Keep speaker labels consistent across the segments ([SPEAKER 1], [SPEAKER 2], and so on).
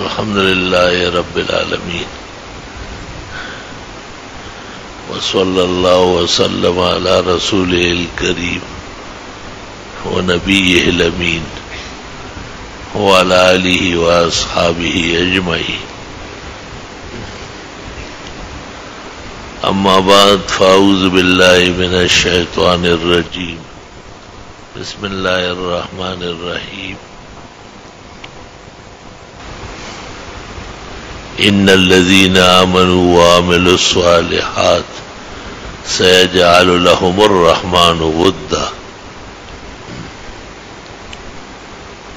[SPEAKER 1] الحمد لله رب العالمين وصلى الله وسلم على رسوله الكريم ونبيه الأمين وعلى آله وأصحابه أجمعين. أما بعد فأعوذ بالله من الشيطان الرجيم. بسم الله الرحمن الرحيم. إن الذين آمنوا وعملوا الصالحات سيجعل لهم الرحمن ودا.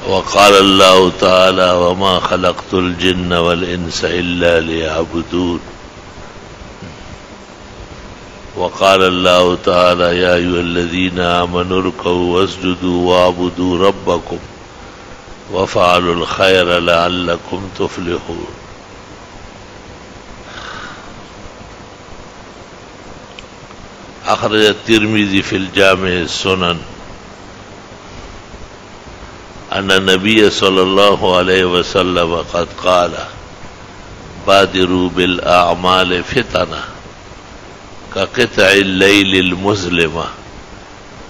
[SPEAKER 1] وقال الله تعالى وما خلقت الجن والإنس إلا ليعبدون. وقال الله تعالى يا أيها الذين آمنوا اركعوا واسجدوا واعبدوا ربكم وفعلوا الخير لعلكم تفلحون. أخرج الترمذي في الجامع السنن أن النبي صلى الله عليه وسلم قد قال بادروا بالأعمال فتنة كقطع الليل المظلمة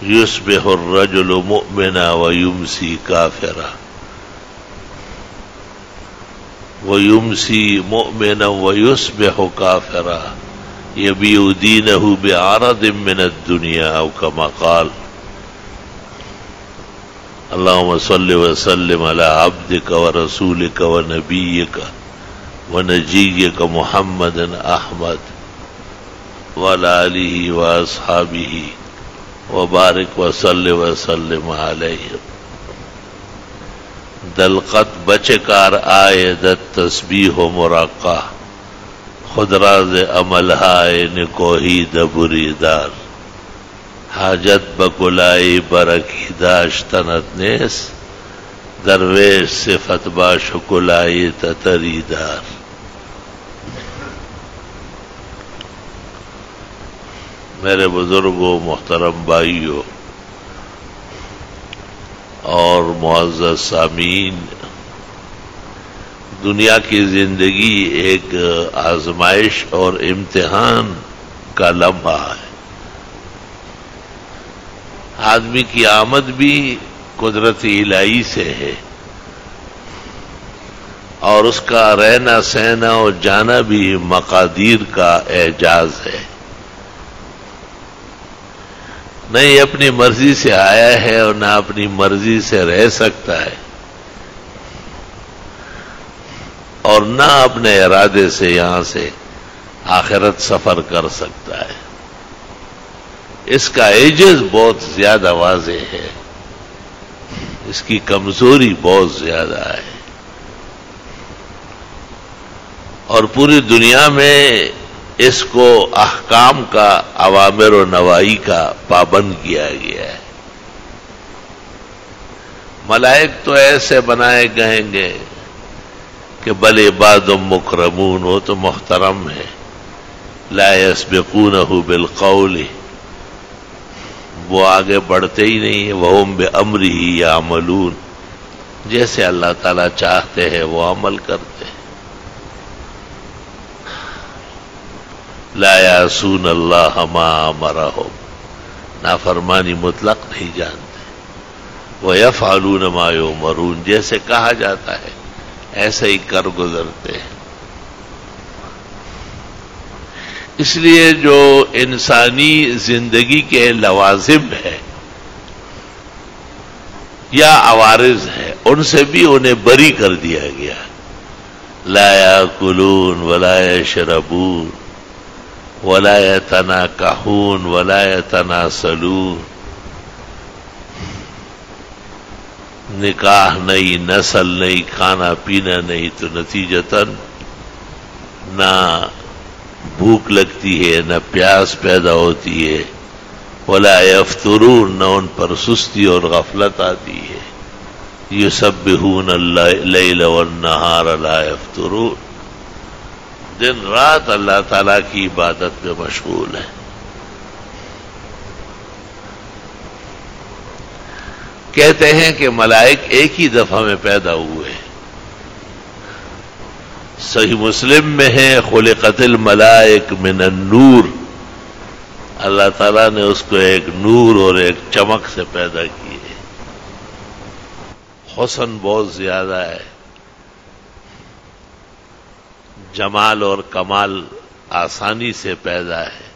[SPEAKER 1] يصبح الرجل مؤمنا ويمسي كافرا ويمسي مؤمنا ويصبح كافرا يبيع دينه بعرض من الدنيا أو كما قال. اللهم صل وسلم على عبدك ورسولك ونبيك ونجيك محمد أحمد وعلى آله وأصحابه وبارك وسلم عليه. دلقت بچکار آیدت تسبیح و مراقہ خود راز عمل ہائے نکوہی دبری دار حاجت بکلائی برکی داشتنت نیس درویش صفت باشکلائی تتری دار. میرے بزرگوں، محترم بھائیوں اور معزز سامعین، دنیا کی زندگی ایک آزمائش اور امتحان کا لمحہ ہے. آدمی کی آمد بھی قدرت الہی سے ہے اور اس کا رہنا سہنا اور جانا بھی مقادیر کا اعجاز ہے. نہ یہ اپنی مرضی سے آیا ہے اور نہ اپنی مرضی سے رہ سکتا ہے اور نہ اپنے ارادے سے یہاں سے آخرت سفر کر سکتا ہے. اس کا عجز بہت زیادہ واضح ہے، اس کی کمزوری بہت زیادہ ہے اور پوری دنیا میں اس کو احکام کا، اوامر و نواہی کا پابند کیا گیا ہے. ملائک تو ایسے بنائے گئیں گے کہ بل عباد مکرمون، وہ تو محترم ہے. لا یسبقونہ بالقول، وہ آگے بڑھتے ہی نہیں ہیں. وہم بامرہ یعملون، جیسے اللہ تعالیٰ چاہتے ہیں وہ عمل کرتے ہیں. لا یعصون اللہ ما امرہم، نافرمانی مطلق نہیں جانتے. ویفعلون ما یؤمرون، جیسے کہا جاتا ہے ایسے ہی کر گزرتے ہیں. اس لیے جو انسانی زندگی کے لوازم ہے یا عوارض ہے ان سے بھی انہیں بری کر دیا گیا. لا یاکلون ولا یشربون ولا یتناکحون ولا یتناسلون، نکاح نہیں، نسل نہیں، کھانا پینا نہیں، تو نتیجتاً نہ بھوک لگتی ہے نہ پیاس پیدا ہوتی ہے. ولا یفترون، نہ ان پر سستی اور غفلت آتی ہے. یسبحون اللیل والنہار لا یفترون، دن رات اللہ تعالیٰ کی عبادت میں مشغول ہیں. کہتے ہیں کہ ملائک ایک ہی دفعہ میں پیدا ہوئے صحیح مسلم میں ہے خلقت الملائک من النور، اللہ تعالیٰ نے اس کو ایک نور اور ایک چمک سے پیدا کی ہے. حسن بہت زیادہ ہے، جمال اور کمال آسانی سے پیدا ہے،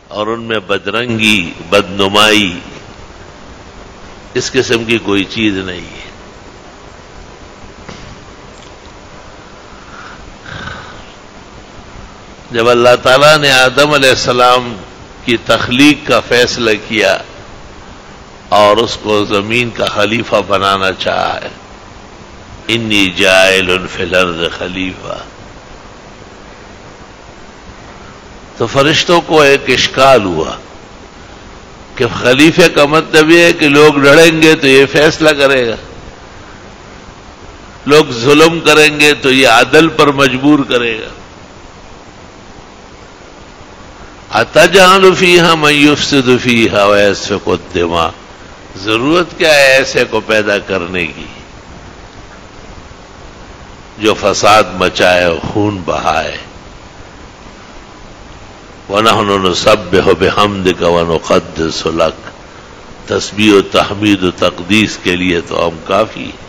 [SPEAKER 1] اور ان میں بدرنگی بدنمائی اس قسم کی کوئی چیز نہیں ہے. جب اللہ تعالیٰ نے آدم علیہ السلام کی تخلیق کا فیصلہ کیا اور اس کو زمین کا خلیفہ بنانا چاہا ہے، انی جاعل فی الارض خلیفہ، تو فرشتوں کو ایک اشکال ہوا کہ خلیفے کا مطلب یہ ہے کہ لوگ لڑیں گے تو یہ فیصلہ کرے گا، لوگ ظلم کریں گے تو یہ عدل پر مجبور کرے گا. اتجعل فیہا من یفسد فیہا ویسفک الدماء، ضرورت کیا ہے ایسے کو پیدا کرنے کی جو فساد مچائے خون بہائے. وَنَحْنُ نُسَبِّحُ بِحَمْدِكَ وَنُقَدِّسُ لَكَ، تسبیح و تحمید و تقدیس کے لیے تو ہم کافی ہیں.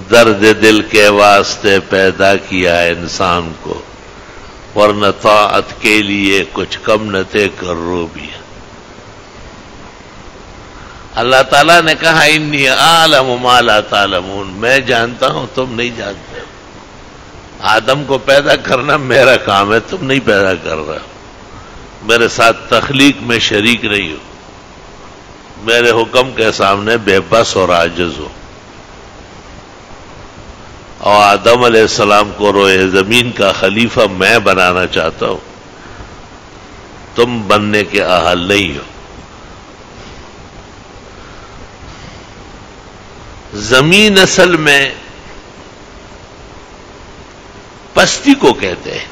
[SPEAKER 1] درد دل کے واسطے پیدا کیا ہے انسان کو، ورنہ طاعت کے لیے کچھ کم نہ تھے کرو بھی. اللہ تعالیٰ نے کہا انی اعلم ما لا تعلمون، میں جانتا ہوں تم نہیں جانتے ہو. آدم کو پیدا کرنا میرا کام ہے، تم نہیں پیدا کر رہے ہو، میرے ساتھ تخلیق میں شریک نہیں ہو، میرے حکم کے سامنے بے بس اور عاجز ہو. اور آدم علیہ السلام کو روئے زمین کا خلیفہ میں بنانا چاہتا ہوں، تم بننے کے اہل نہیں ہو. زمین اصل میں پستی کو کہتے ہیں.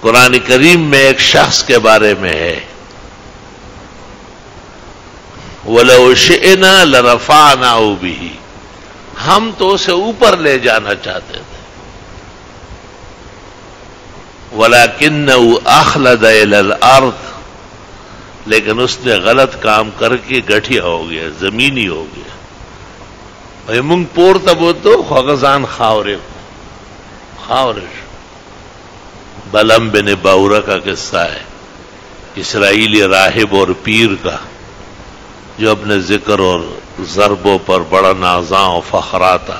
[SPEAKER 1] قرآن کریم میں ایک شخص کے بارے میں ہے، وَلَوْ شِئْنَا لَرَفَعْنَاهُ بِهِ، ہم تو اسے اوپر لے جانا چاہتے تھے. وَلَكِنَّهُ أَخْلَدَ إِلَى الْأَرْضِ، لیکن اس نے غلط کام کر کے گٹھیا ہو گیا، زمینی ہو گیا. بھائی منگ پور تب تو خغزان خاورے بلم بن باورا کا قصہ ہے، اسرائیلی راہب اور پیر کا، جو اپنے ذکر اور ضربوں پر بڑا نازاں و فخرا تھا،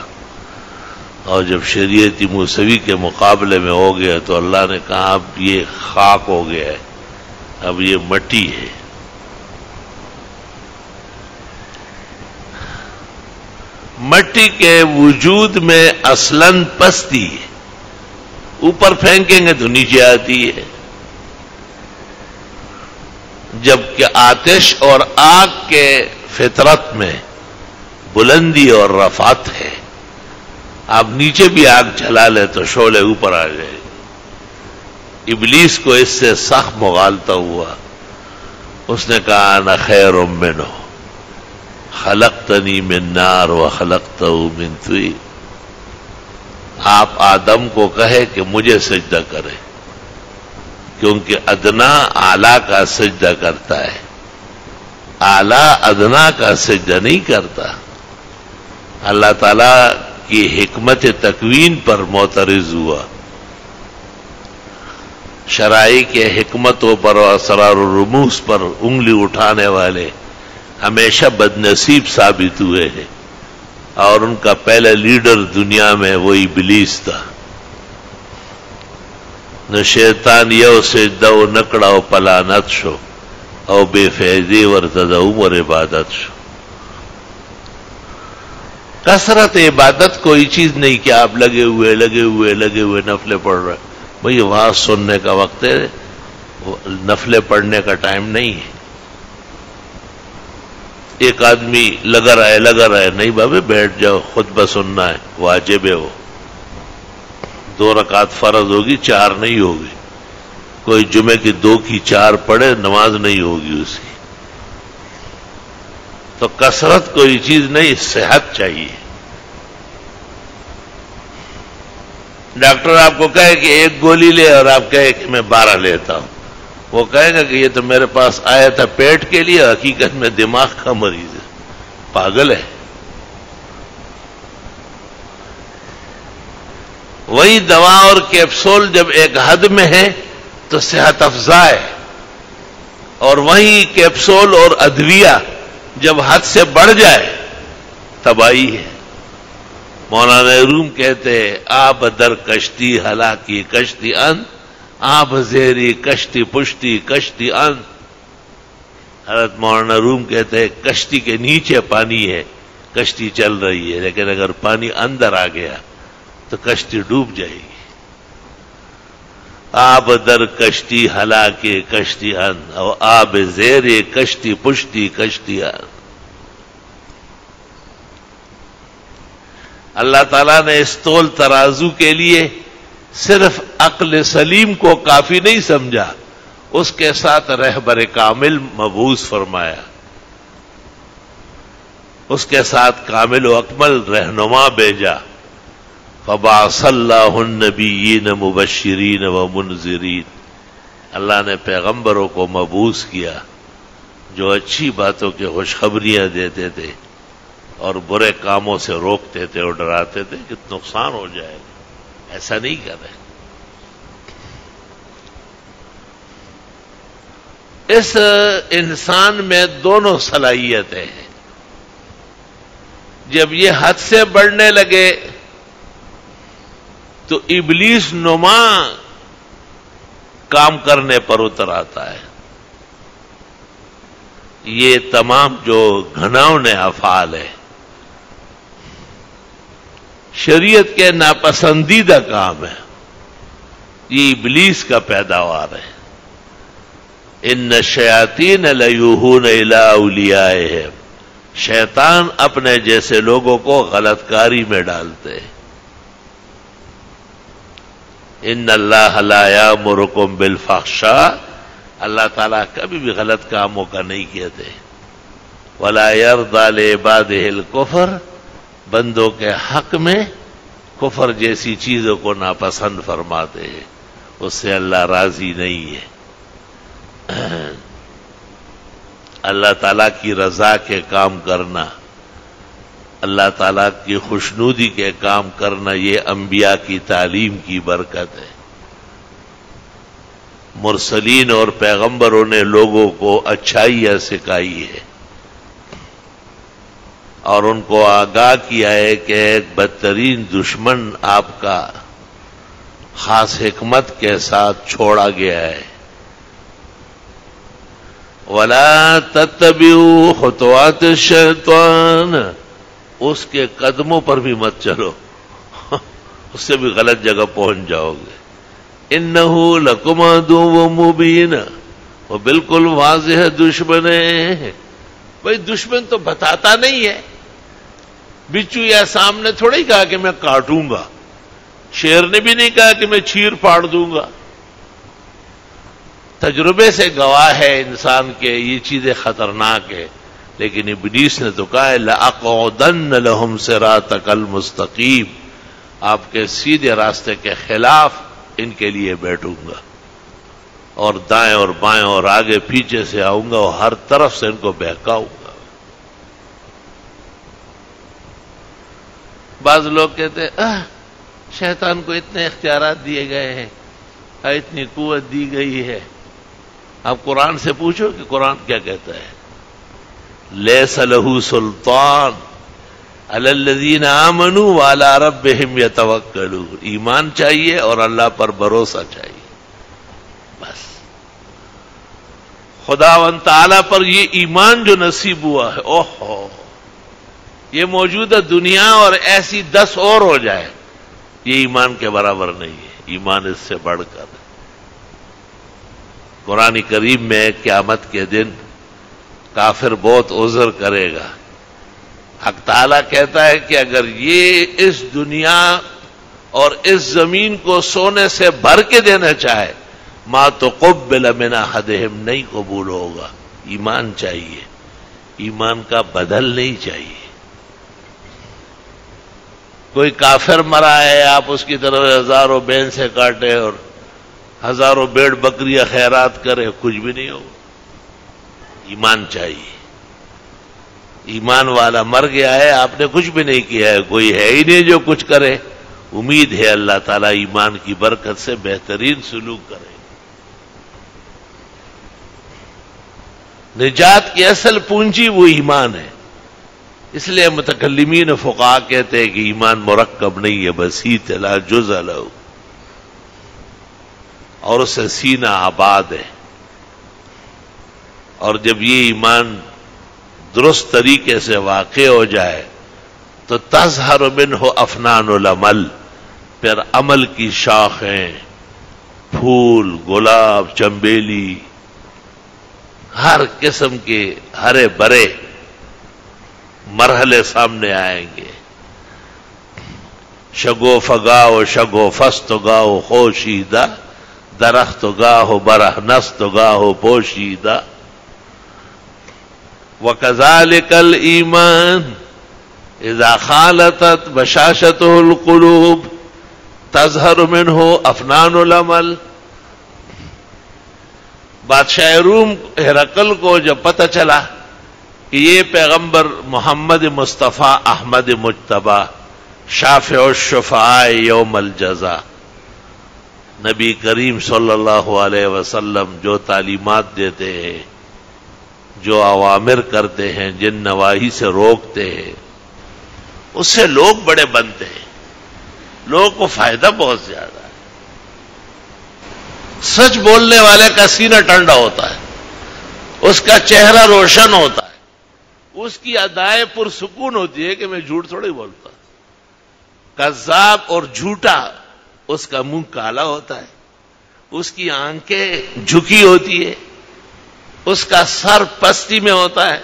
[SPEAKER 1] اور جب شریعت موسوی کے مقابلے میں ہو گیا تو اللہ نے کہا اب یہ خاک ہو گیا ہے، اب یہ مٹی ہے. مٹی کے وجود میں اصلاً پستی ہے، اوپر پھینکیں گے تو نیچے آتی ہے، جبکہ آتش اور آگ کے فطرت میں بلندی اور رفعت ہے. آپ نیچے بھی آگ جلا لے تو شعلے اوپر آ جائے. ابلیس کو اس سے سخت مغالطہ ہوا، اس نے کہا انا خیر منہ خلقتنی من نار وخلقتہ من طین. آپ آدم کو کہے کہ مجھے سجدہ کرے، کیونکہ ادنا اعلیٰ کا سجدہ کرتا ہے، اعلیٰ ادنا کا سجدہ نہیں کرتا. اللہ تعالی کی حکمت تکوین پر معترض ہوا. شرائع کے حکمتوں پر اور اسرار الرموز پر انگلی اٹھانے والے ہمیشہ بد نصیب ثابت ہوئے ہیں، اور ان کا پہلا لیڈر دنیا میں وہ ابلیس تھا. نہ شیطان یو سجدہ و نکڑا و پلانت شو او بے فیضی ورتد عمر عبادت شو. کثرت عبادت کوئی چیز نہیں کہ آپ لگے ہوئے نفلیں پڑھ رہے. بھئی وہاں سننے کا وقت ہے، نفلیں پڑھنے کا ٹائم نہیں ہے. ایک آدمی لگا رہے نہیں بابے بیٹھ جاؤ، خطبہ سننا ہے، واجب ہے. وہ 2 رکعت فرض ہوگی، 4 نہیں ہوگی. کوئی جمعے کی 2 کی 4 پڑھے، نماز نہیں ہوگی اس کی. تو کثرت کوئی چیز نہیں، صحت چاہیے. ڈاکٹر آپ کو کہے کہ ایک گولی لے اور آپ کہے کہ میں 12 لیتا ہوں، وہ کہے گا کہ یہ تو میرے پاس آیا تھا پیٹ کے لیے، حقیقت میں دماغ کا مریض ہے، پاگل ہے. وہی دوا اور کیپسول جب ایک حد میں ہے تو صحت افزا ہے، اور وہی کیپسول اور ادویہ جب حد سے بڑھ جائے تباہی ہے. مولانا روم کہتے ہیں آب در کشتی ہلاکی کشتی ان، آب زیری کشتی پشتی کشتی ان. حضرت مولانا روم کہتے ہیں کشتی کے نیچے پانی ہے، کشتی چل رہی ہے، لیکن اگر پانی اندر آ گیا تو کشتی ڈوب جائے گی. آب در کشتی ہلاکی کشتی ان، اور آب زیری کشتی پشتی کشتی ان. اللہ تعالیٰ نے اس تول ترازو کے لیے صرف عقل سلیم کو کافی نہیں سمجھا، اس کے ساتھ رہبر کامل مبعوث فرمایا، اس کے ساتھ کامل و اکمل رہنما بھیجا. فبعث اللہ النبیین مبشرین و منذرین. اللہ نے پیغمبروں کو مبعوث کیا جو اچھی باتوں کی خوشخبریاں دیتے تھے اور برے کاموں سے روکتے تھے اور ڈراتے تھے کہ نقصان ہو جائے گا. ایسا نہیں کر رہے. اس انسان میں دونوں صلاحیتیں ہیں. جب یہ حد سے بڑھنے لگے تو ابلیس نما کام کرنے پر اتر آتا ہے. یہ تمام جو گھناؤنے افعال ہے، شریعت کے ناپسندیدہ کام ہے، یہ ابلیس کا پیداوار ہے. ان الشیاطین لیوحون الی اولیائہم. شیطان اپنے جیسے لوگوں کو غلط کاری میں ڈالتے ہیں. ان اللہ لا یامرکم بالفحشاء. اللہ تعالیٰ کبھی بھی غلط کاموں کا نہیں کہتے. ولا یرضی لعبادہ الکفر. بندوں کے حق میں کفر جیسی چیزوں کو ناپسند فرماتے ہیں، اس سے اللہ راضی نہیں ہے. اللہ تعالیٰ کی رضا کے کام کرنا، اللہ تعالیٰ کی خوشنودی کے کام کرنا، یہ انبیاء کی تعلیم کی برکت ہے. مرسلین اور پیغمبروں نے لوگوں کو اچھائیاں سکھائی ہے اور ان کو آگاہ کیا ہے کہ ایک بدترین دشمن آپ کا خاص حکمت کے ساتھ چھوڑا گیا ہے. وَلَا تَتَّبِعُوا خُطُوَاتِ الشَّيْطَانِ. اس کے قدموں پر بھی مت چلو، اس سے بھی غلط جگہ پہنچ جاؤ گے. إِنَّهُ لَكُمْ عَدُوٌّ مُّبِينٌ. وہ بالکل واضح دشمن ہے. بھائی دشمن تو بتاتا نہیں ہے. بچو یا سامنے تھوڑی کہا کہ میں کاٹوں گا، شیر نے بھی نہیں کہا کہ میں چیر پھاڑ دوں گا. تجربے سے گواہ ہے انسان کے یہ چیزیں خطرناک ہے، لیکن ابلیس نے تو کہا ہے لَأَقْعُدَنَّ لَهُمْ صِرَاطَكَ الْمُسْتَقِيمَ. آپ کے سیدھے راستے کے خلاف ان کے لیے بیٹھوں گا اور دائیں اور بائیں اور آگے پیچھے سے آؤں گا اور ہر طرف سے ان کو بہکاؤں گا. بعض لوگ کہتے ہیں شیطان کو اتنے اختیارات دیے گئے ہیں، اتنی قوت دی گئی ہے. آپ قرآن سے پوچھو کہ قرآن کیا کہتا ہے. لیس لہ سلطان علی الذین آمنوا وعلی ربہم یتوکلون. ایمان چاہیے اور اللہ پر بھروسہ چاہیے. بس خداوند تعالیٰ پر یہ ایمان جو نصیب ہوا ہے، اوہو، یہ موجودہ دنیا اور ایسی 10 اور ہو جائے، یہ ایمان کے برابر نہیں ہے. ایمان اس سے بڑھ کر. قرآن کریم میں قیامت کے دن کافر بہت عذر کرے گا. حق تعالیٰ کہتا ہے کہ اگر یہ اس دنیا اور اس زمین کو سونے سے بھر کے دینا چاہے، ما تقبل من احدہم، نہیں قبول ہوگا. ایمان چاہیے. ایمان کا بدل نہیں چاہیے. کوئی کافر مرا ہے، آپ اس کی طرف ہزاروں بین سے کاٹے اور ہزاروں بیڑ بکریاں خیرات کرے، کچھ بھی نہیں ہوگا. ایمان چاہیے. ایمان والا مر گیا ہے، آپ نے کچھ بھی نہیں کیا ہے، کوئی ہے ہی نہیں جو کچھ کرے. امید ہے اللہ تعالیٰ ایمان کی برکت سے بہترین سلوک کرے. نجات کی اصل پونجی وہ ایمان ہے. اس لیے متکلمین فقہا کہتے ہیں کہ ایمان مرکب نہیں ہے، بسیط لا جزء لہ، اور اس سے سینہ آباد ہے. اور جب یہ ایمان درست طریقے سے واقع ہو جائے تو تظہر منہ افنان العمل، پھر عمل کی شاخیں، پھول، گلاب، چنبیلی، ہر قسم کے ہرے برے مرحلے سامنے آئیں گے. شگوف گاہ شگوفست گاہ خوشیدہ، درخت گاہ برہنست گاہ پوشیدہ. وَكَذَلِكَ الْإِيمَانُ اذا خالطت بشاشته القلوب تظہر منہ افنان العمل. بادشاہ روم ہرقل کو جب پتہ چلا کہ یہ پیغمبر محمد مصطفیٰ احمد مجتبیٰ شافع الشفعاء یوم الجزا، نبی کریم صلی اللہ علیہ وسلم جو تعلیمات دیتے ہیں، جو اوامر کرتے ہیں، جن نواہی سے روکتے ہیں، اس سے لوگ بڑے بنتے ہیں، لوگوں کو فائدہ بہت زیادہ ہے. سچ بولنے والے کا سینہ ٹھنڈا ہوتا ہے، اس کا چہرہ روشن ہوتا ہے، اس کی ادائیں پرسکون ہوتی ہے کہ میں جھوٹ تھوڑی بولتا. کذاب اور جھوٹا، اس کا منہ کالا ہوتا ہے، اس کی آنکھیں جھکی ہوتی ہے، اس کا سر پستی میں ہوتا ہے،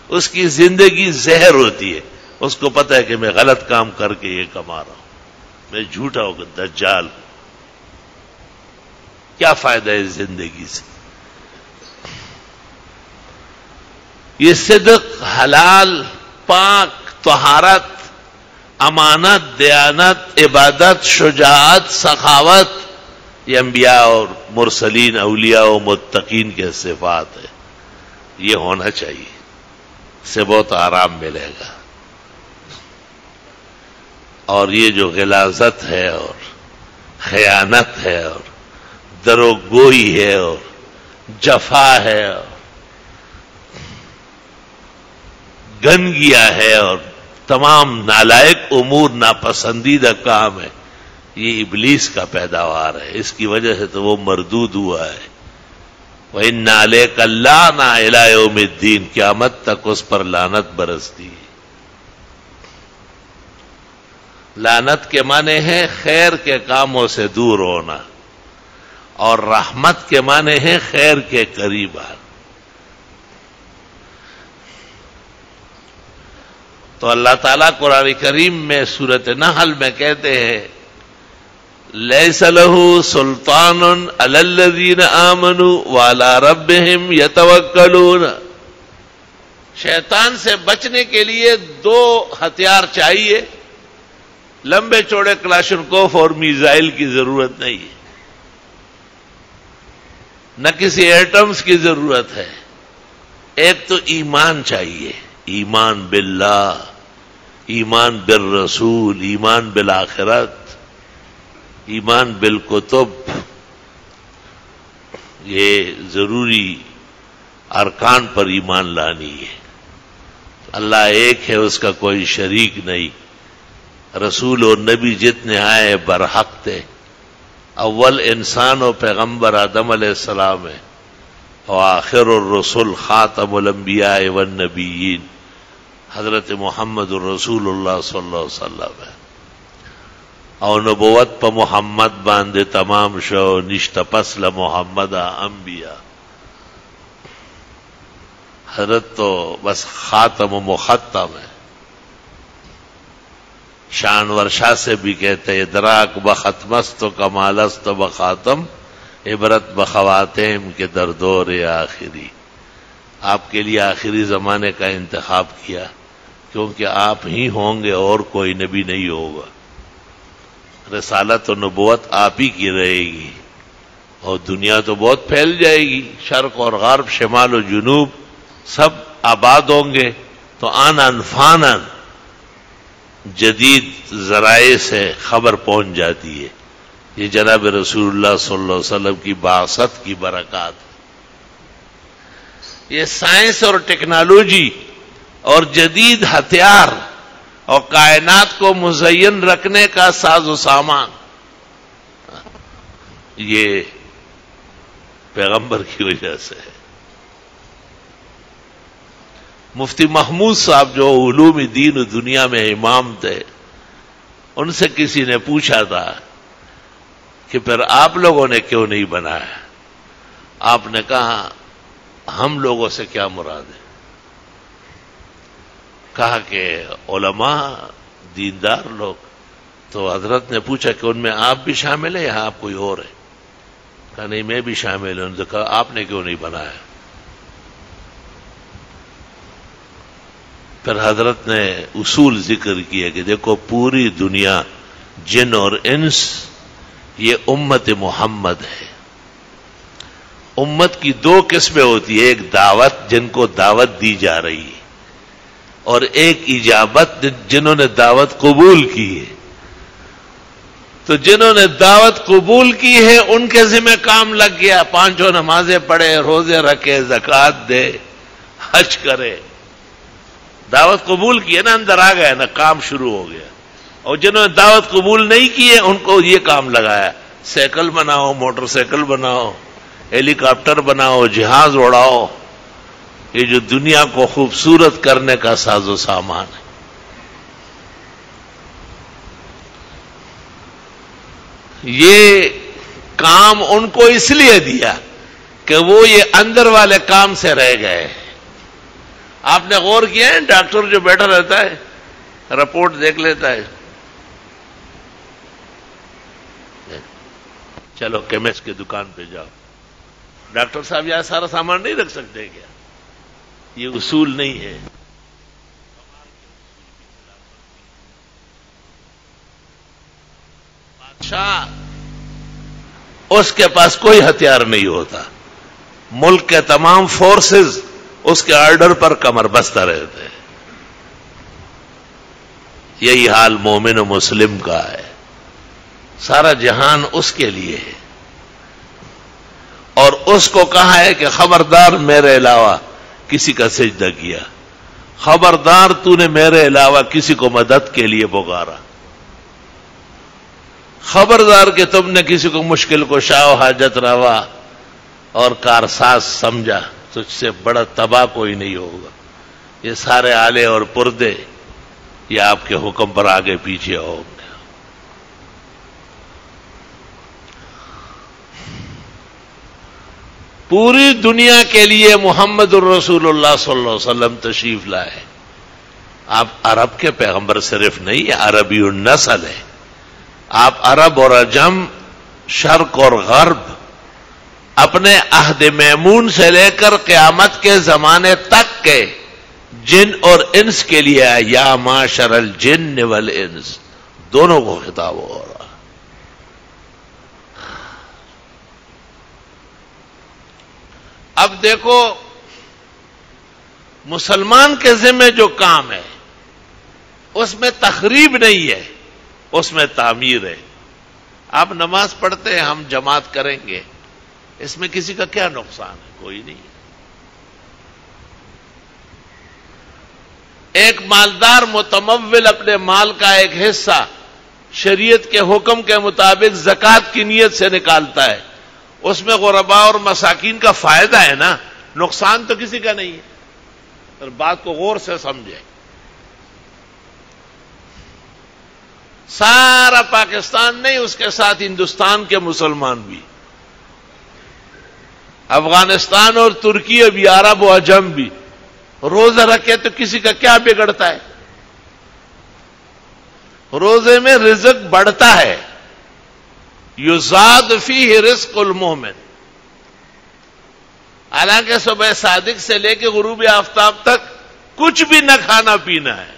[SPEAKER 1] اس کی زندگی زہر ہوتی ہے. اس کو پتہ ہے کہ میں غلط کام کر کے یہ کما رہا ہوں، میں جھوٹا ہو کر دجال ہوں. کیا فائدہ ہے اس زندگی سے؟ یہ صدق، حلال، پاک، طہارت، امانت، دیانت، عبادت، شجاعت، سخاوت، یہ انبیاء اور مرسلین، اولیاء و متقین کے صفات ہے. یہ ہونا چاہیے، اس سے بہت آرام ملے گا. اور یہ جو غلاظت ہے اور خیانت ہے اور دروگوئی ہے اور جفا ہے اور گندگیاں ہے اور تمام نالائق امور، ناپسندیدہ کام ہے، یہ ابلیس کا پیداوار ہے. اس کی وجہ سے تو وہ مردود ہوا ہے. وَإِنَّ عَلَيْكَ اللَّعْنَ إِلَىٰ يَوْمِ الدِّينِ، قیامت تک اس پر لعنت برستی ہے. لعنت کے معنی ہے خیر کے کاموں سے دور ہونا، اور رحمت کے معنی ہے خیر کے قریب آنا. تو اللہ تعالیٰ قرآن کریم میں سورۃ نحل میں کہتے ہیں لَيْسَ لَهُ سُلْطَانٌ عَلَى الَّذِينَ آمَنُوا وَعَلَىٰ رَبِّهِمْ يَتَوَكَّلُونَ. شیطان سے بچنے کے لیے دو ہتھیار چاہیے، لمبے چوڑے کلاشنکوف اور میزائل کی ضرورت نہیں ہے، نہ کسی ایٹمز کی ضرورت ہے. ایک تو ایمان چاہیے، ایمان باللہ، ایمان بالرسول، ایمان بالآخرت، ایمان بالکتب. یہ ضروری ارکان پر ایمان لانی ہے. اللہ ایک ہے، اس کا کوئی شریک نہیں. رسول اور نبی جتنے آئے برحق تھے. اول انسان و پیغمبر آدم علیہ السلام ہے، وآخر الرسل خاتم الانبیاء والنبیین حضرت محمد الرسول اللہ صلی اللہ علیہ وسلم ہے. اور نبوت پا محمد باندے تمام شو، نشت پسل محمد انبیاء. حضرت تو بس خاتم و مختم ہے. شان ورشا سے بھی کہتے ادراک بختمست و کمالست و بخاتم، عبرت بخواتیم کے در دور آخری. آپ کے لیے آخری زمانے کا انتخاب کیا، کیونکہ آپ ہی ہوں گے اور کوئی نبی نہیں ہوگا. رسالت و نبوت آپ ہی کی رہے گی، اور دنیا تو بہت پھیل جائے گی، شرق اور غرب، شمال و جنوب سب آباد ہوں گے. تو آناً فاناً جدید ذرائع سے خبر پہنچ جاتی ہے. یہ جناب رسول اللہ صلی اللہ علیہ وسلم کی بعثت کی برکات. یہ سائنس اور ٹیکنالوجی اور جدید ہتھیار اور کائنات کو مزین رکھنے کا ساز و سامان، یہ پیغمبر کی وجہ سے ہے. مفتی محمود صاحب جو علوم دین و دنیا میں امام تھے، ان سے کسی نے پوچھا تھا کہ پھر آپ لوگوں نے کیوں نہیں بنایا؟ آپ نے کہا ہم لوگوں سے کیا مراد ہے؟ کہا کہ علماء، دیندار لوگ. تو حضرت نے پوچھا کہ ان میں آپ بھی شامل ہیں یا آپ کوئی اور ہے؟ کہا نہیں، میں بھی شامل ہوں. تو کہا آپ نے کیوں نہیں بنایا؟ پھر حضرت نے اصول ذکر کیا کہ دیکھو پوری دنیا، جن اور انس، یہ امت محمد ہے. امت کی دو قسمیں ہوتی ہیں، ایک دعوت جن کو دعوت دی جا رہی ہے، اور ایک اجابت جنہوں نے دعوت قبول کی ہے. تو جنہوں نے دعوت قبول کی ہے ان کے ذمہ کام لگ گیا، 5 نمازیں پڑھے، روزے رکھے، زکوٰۃ دے، حج کرے. دعوت قبول کی ہے نا، اندر آ گیا نا، کام شروع ہو گیا. اور جنہوں نے دعوت قبول نہیں کی ہے ان کو یہ کام لگایا، سائیکل بناؤ، موٹر سائیکل بناؤ، ہیلی کاپٹر بناؤ، جہاز اڑاؤ. یہ جو دنیا کو خوبصورت کرنے کا ساز و سامان ہے. یہ کام ان کو اس لیے دیا کہ وہ یہ اندر والے کام سے رہ گئے. آپ نے غور کیا ہے ڈاکٹر جو بیٹھا رہتا ہے رپورٹ دیکھ لیتا ہے، چلو کیمسٹ کی دکان پہ جاؤ، ڈاکٹر صاحب یہاں سارا سامان نہیں رکھ سکتے کیا؟ یہ اصول نہیں ہے. بادشاہ اس کے پاس کوئی ہتھیار نہیں ہوتا، ملک کے تمام فورسز اس کے آرڈر پر کمر بستہ رہتے ہیں. یہی حال مومن و مسلم کا ہے، سارا جہان اس کے لیے ہے. اور اس کو کہا ہے کہ خبردار میرے علاوہ کسی کا سجدہ کیا، خبردار تو نے میرے علاوہ کسی کو مدد کے لیے پکارا، خبردار کہ تم نے کسی کو مشکل کو شاہ و حاجت روا اور کارساز سمجھا، تجھ سے بڑا تباہ کوئی نہیں ہوگا. یہ سارے آلے اور پردے یہ آپ کے حکم پر آگے پیچھے ہوں گے. پوری دنیا کے لیے محمد الرسول اللہ صلی اللہ علیہ وسلم تشریف لائے. آپ عرب کے پیغمبر صرف نہیں، عربی النسل ہے. آپ عرب اور عجم، شرق اور غرب، اپنے عہد میمون سے لے کر قیامت کے زمانے تک کے جن اور انس کے لیے یا معاشر الجن والانس، دونوں کو خطاب ہو رہا. اب دیکھو مسلمان کے ذمہ جو کام ہے اس میں تخریب نہیں ہے، اس میں تعمیر ہے. آپ نماز پڑھتے ہیں، ہم جماعت کریں گے، اس میں کسی کا کیا نقصان ہے؟ کوئی نہیں. ایک مالدار متمول اپنے مال کا ایک حصہ شریعت کے حکم کے مطابق زکوٰۃ کی نیت سے نکالتا ہے، اس میں غرباء اور مساکین کا فائدہ ہے نا، نقصان تو کسی کا نہیں ہے. اور بات کو غور سے سمجھیں. سارا پاکستان نہیں، اس کے ساتھ ہندوستان کے مسلمان بھی، افغانستان اور ترکی بھی، عرب و عجم بھی روزہ رکھے تو کسی کا کیا بگڑتا ہے؟ روزے میں رزق بڑھتا ہے. یزاد فیہ رزق المومن. حالانکہ صبح صادق سے لے کے غروب آفتاب تک کچھ بھی نہ کھانا پینا ہے.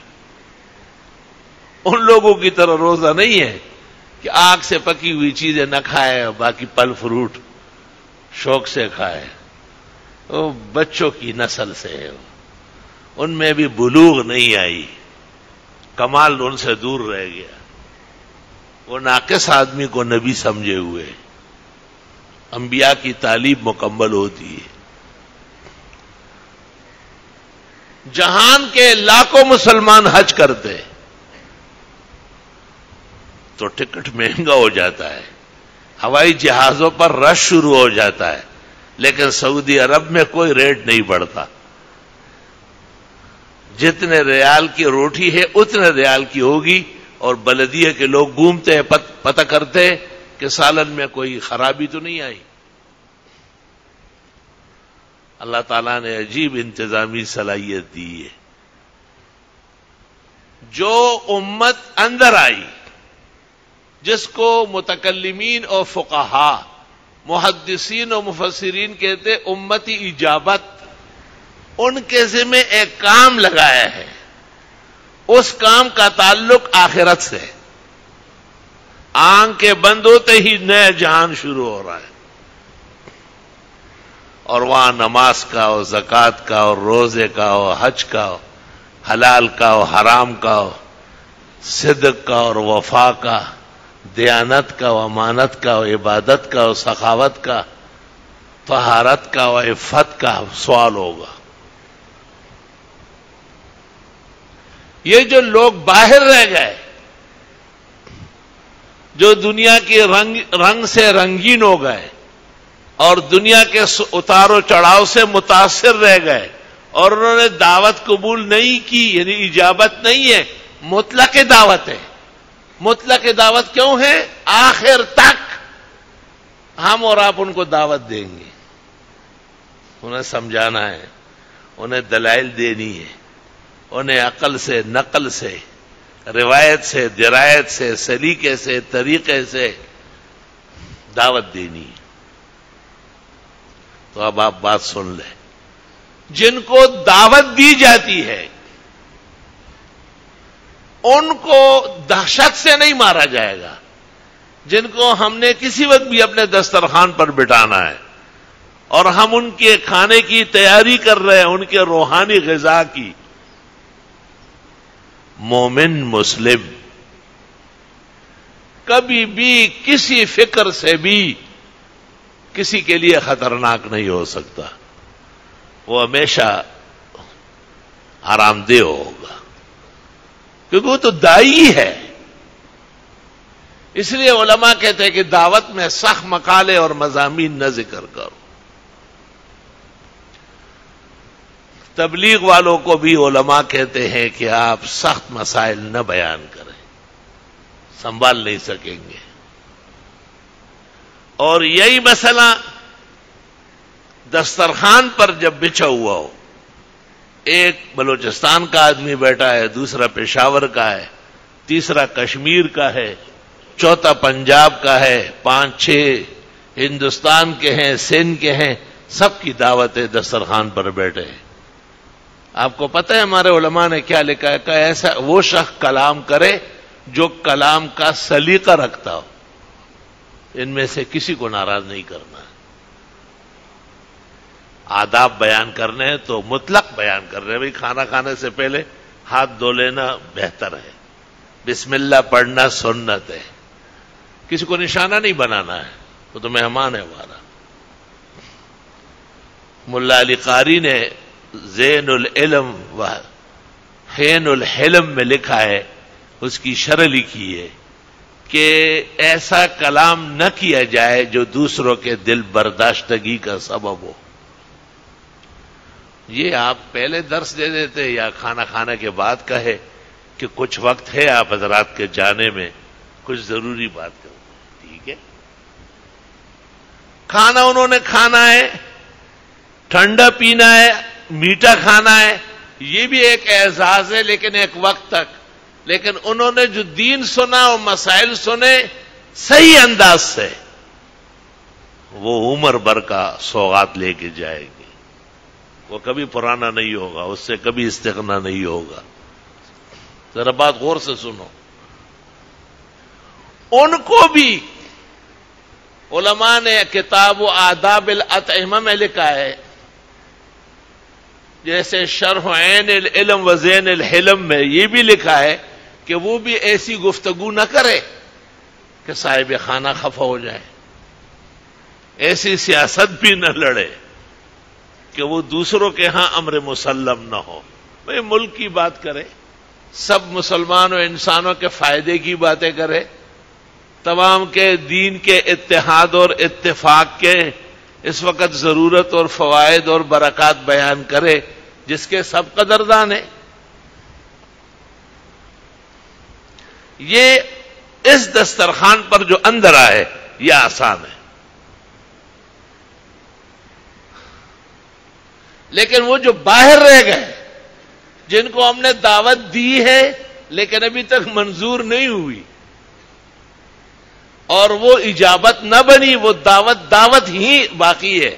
[SPEAKER 1] ان لوگوں کی طرح روزہ نہیں ہے کہ آگ سے پکی ہوئی چیزیں نہ کھائے اور باقی پھل فروٹ شوق سے کھائے. وہ بچوں کی نسل سے ہے، ان میں بھی بلوغ نہیں آئی، کمال ان سے دور رہ گیا. وہ ناقص آدمی کو نبی سمجھے ہوئے. انبیاء کی تعلیم مکمل ہوتی ہے. جہان کے لاکھوں مسلمان حج کرتے تو ٹکٹ مہنگا ہو جاتا ہے، ہوائی جہازوں پر رش شروع ہو جاتا ہے، لیکن سعودی عرب میں کوئی ریٹ نہیں بڑھتا. جتنے ریال کی روٹی ہے اتنے ریال کی ہوگی، اور بلدیہ کے لوگ گھومتے ہیں پتہ کرتے کہ سالن میں کوئی خرابی تو نہیں آئی. اللہ تعالیٰ نے عجیب انتظامی صلاحیت دی ہے. جو امت اندر آئی، جس کو متکلمین اور فقہا، محدثین اور مفسرین کہتے امتی اجابت، ان کے ذمہ ایک کام لگایا ہے. اس کام کا تعلق آخرت سے. آنکھیں بند ہوتے ہی نیا جہان شروع ہو رہا ہے، اور وہاں نماز کا ہو، زکوٰۃ کا ہو، روزے کا ہو، حج کا ہو، حلال کا ہو، حرام کا ہو، صدق کا اور وفا کا، دیانت کا ہو، امانت کا ہو، عبادت کا ہو، سخاوت کا، طہارت کا ہو، عفت کا سوال ہوگا. یہ جو لوگ باہر رہ گئے، جو دنیا کے رنگ سے رنگین ہو گئے اور دنیا کے اتار و چڑھاؤ سے متاثر رہ گئے، اور انہوں نے دعوت قبول نہیں کی، یعنی اجابت نہیں ہے، مطلق دعوت ہے. مطلق دعوت کیوں ہے؟ آخر تک ہم اور آپ ان کو دعوت دیں گے. انہیں سمجھانا ہے، انہیں دلائل دینی ہے، انہیں عقل سے، نقل سے، روایت سے، درایت سے، سلیقے سے، طریقے سے دعوت دینی ہے. تو اب آپ بات سن لیں. جن کو دعوت دی جاتی ہے ان کو دہشت سے نہیں مارا جائے گا. جن کو ہم نے کسی وقت بھی اپنے دسترخوان پر بٹھانا ہے اور ہم ان کے کھانے کی تیاری کر رہے ہیں، ان کے روحانی غذا کی، مومن مسلم کبھی بھی کسی فکر سے بھی کسی کے لیے خطرناک نہیں ہو سکتا. وہ ہمیشہ آرام دہ ہوگا، کیونکہ وہ تو دائی ہے. اس لیے علماء کہتے ہیں کہ دعوت میں سخت مقالے اور مضامین نہ ذکر کرو. تبلیغ والوں کو بھی علماء کہتے ہیں کہ آپ سخت مسائل نہ بیان کریں، سنبھال نہیں سکیں گے. اور یہی مسئلہ دسترخوان پر جب بچھا ہوا ہو، ایک بلوچستان کا آدمی بیٹھا ہے، دوسرا پشاور کا ہے، تیسرا کشمیر کا ہے، چوتھا پنجاب کا ہے، 5-6 ہندوستان کے ہیں، سندھ کے ہیں، سب کی دعوت ہے، دسترخوان پر بیٹھے ہیں. آپ کو پتہ ہے ہمارے علماء نے کیا لکھا ہے کہ ایسا وہ شخص کلام کرے جو کلام کا سلیقہ رکھتا ہو. ان میں سے کسی کو ناراض نہیں کرنا ہے. آداب بیان کرنے ہیں تو مطلق بیان کرنے ہیں. بھئی کھانا کھانے سے پہلے ہاتھ دھو لینا بہتر ہے، بسم اللہ پڑھنا سنت ہے، کسی کو نشانہ نہیں بنانا ہے، وہ تو مہمان ہے ہمارا. ملا علی قاری نے زین العلم و حین الحلم میں لکھا ہے، اس کی شرح لکھی ہے کہ ایسا کلام نہ کیا جائے جو دوسروں کے دل برداشتگی کا سبب ہو. یہ آپ پہلے درس دے دیتے یا کھانا کھانے کے بعد کہے کہ کچھ وقت ہے آپ حضرات کے جانے میں، کچھ ضروری بات کروں. ٹھیک ہے، کھانا انہوں نے کھانا ہے، ٹھنڈا پینا ہے، میٹھا کھانا ہے، یہ بھی ایک اعزاز ہے، لیکن ایک وقت تک. لیکن انہوں نے جو دین سنا اور مسائل سنے صحیح انداز سے، وہ عمر بھر کا سوغات لے کے جائے گی. وہ کبھی پرانا نہیں ہوگا، اس سے کبھی استغنا نہیں ہوگا. ذرا بات غور سے سنو. ان کو بھی علماء نے کتاب و آداب الاطعمہ میں لکھا ہے، جیسے شرح عین العلم و زین الحلم میں یہ بھی لکھا ہے کہ وہ بھی ایسی گفتگو نہ کرے کہ صاحب خانہ خفا ہو جائے، ایسی سیاست بھی نہ لڑے کہ وہ دوسروں کے ہاں امر مسلم نہ ہو. بھئی ملک کی بات کرے، سب مسلمانوں انسانوں کے فائدے کی باتیں کرے، تمام کے دین کے اتحاد اور اتفاق کے اس وقت ضرورت اور فوائد اور برکات بیان کرے جس کے سب قدردان ہیں. یہ اس دسترخوان پر جو اندر آئے یہ آسان ہے، لیکن وہ جو باہر رہ گئے جن کو ہم نے دعوت دی ہے لیکن ابھی تک منظور نہیں ہوئی اور وہ اجابت نہ بنی، وہ دعوت ہی باقی ہے.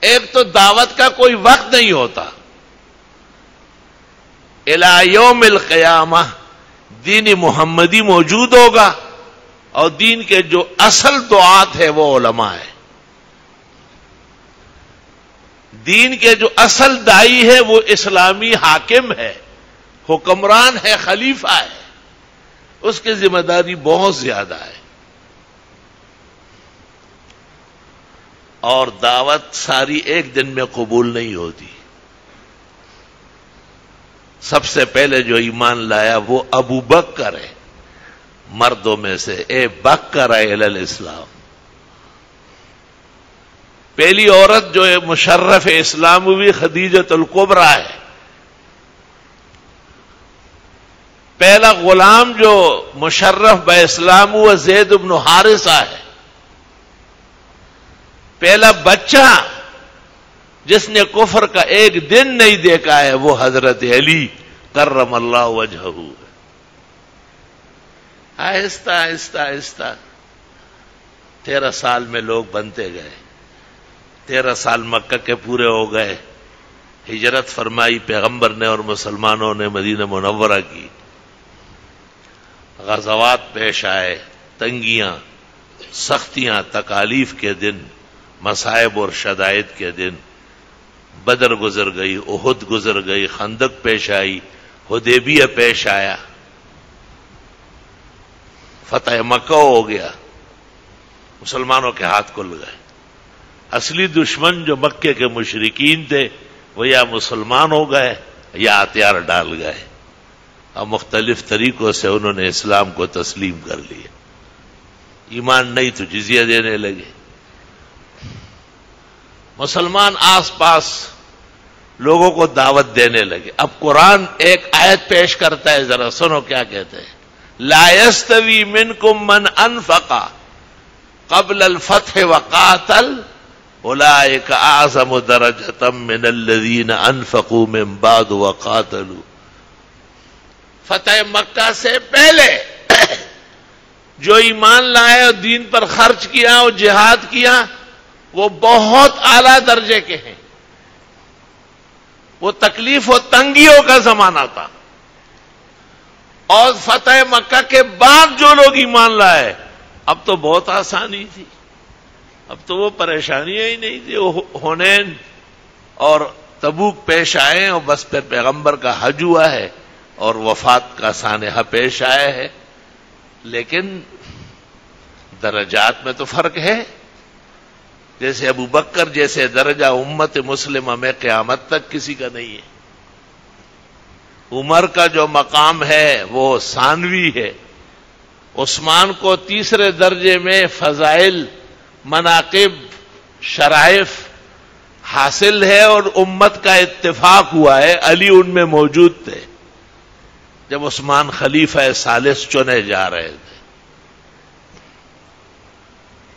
[SPEAKER 1] ایک تو دعوت کا کوئی وقت نہیں ہوتا، الی یوم القیامہ دین محمدی موجود ہوگا اور دین کے جو اصل دعات ہے وہ علماء ہے. دین کے جو اصل دائی ہے وہ اسلامی حاکم ہے، حکمران ہے، خلیفہ ہے، اس کی ذمہ داری بہت زیادہ ہے. اور دعوت ساری ایک دن میں قبول نہیں ہوتی. سب سے پہلے جو ایمان لایا وہ ابو بکر ہے، مردوں میں سے اے بکر الی الاسلام. پہلی عورت جو مشرف اسلام ہوئی خدیجۃ الکبریٰ ہے. پہلا غلام جو مشرف با اسلام ہوا زید بن حارثہ ہے. پہلا بچہ جس نے کفر کا ایک دن نہیں دیکھا ہے وہ حضرت علی کرم اللہ وجہہ. آہستہ آہستہ آہستہ 13 سال میں لوگ بنتے گئے. 13 سال مکہ کے پورے ہو گئے. ہجرت فرمائی پیغمبر نے اور مسلمانوں نے مدینہ منورہ کی. غزوات پیش آئے، تنگیاں، سختیاں، تکالیف کے دن، مصائب اور شدائد کے دن. بدر گزر گئی، احد گزر گئی، خندق پیش آئی، حدیبیہ پیش آیا، فتح مکہ ہو گیا. مسلمانوں کے ہاتھ کھل گئے. اصلی دشمن جو مکے کے مشرکین تھے وہ یا مسلمان ہو گئے یا ہتھیار ڈال گئے اور مختلف طریقوں سے انہوں نے اسلام کو تسلیم کر لیا. ایمان نہیں تو جزیہ دینے لگے. مسلمان آس پاس لوگوں کو دعوت دینے لگے. اب قرآن ایک آیت پیش کرتا ہے، ذرا سنو کیا کہتے ہیں. لا یستوی منکم من انفق قبل الفتح وقاتل اولئک اعظم درجۃ من الذین انفقوا من بعد وقاتلوا. فتح مکہ سے پہلے جو ایمان لائے اور دین پر خرچ کیا اور جہاد کیا وہ بہت اعلیٰ درجے کے ہیں. وہ تکلیف و تنگیوں کا زمانہ تھا. اور فتح مکہ کے بعد جو لوگ ایمان لائے اب تو بہت آسانی تھی، اب تو وہ پریشانیاں ہی نہیں تھی. حنین اور تبوک پیش آئے اور بس پھر پیغمبر کا حج ہوا ہے اور وفات کا سانحہ پیش آیا ہے. لیکن درجات میں تو فرق ہے. جیسے ابو بکر جیسے درجہ امت مسلمہ میں قیامت تک کسی کا نہیں ہے. عمر کا جو مقام ہے وہ ثانوی ہے. عثمان کو تیسرے درجے میں فضائل، مناقب، شرائف حاصل ہے اور امت کا اتفاق ہوا ہے. علی ان میں موجود تھے جب عثمان خلیفہ ثالث چنے جا رہے تھے.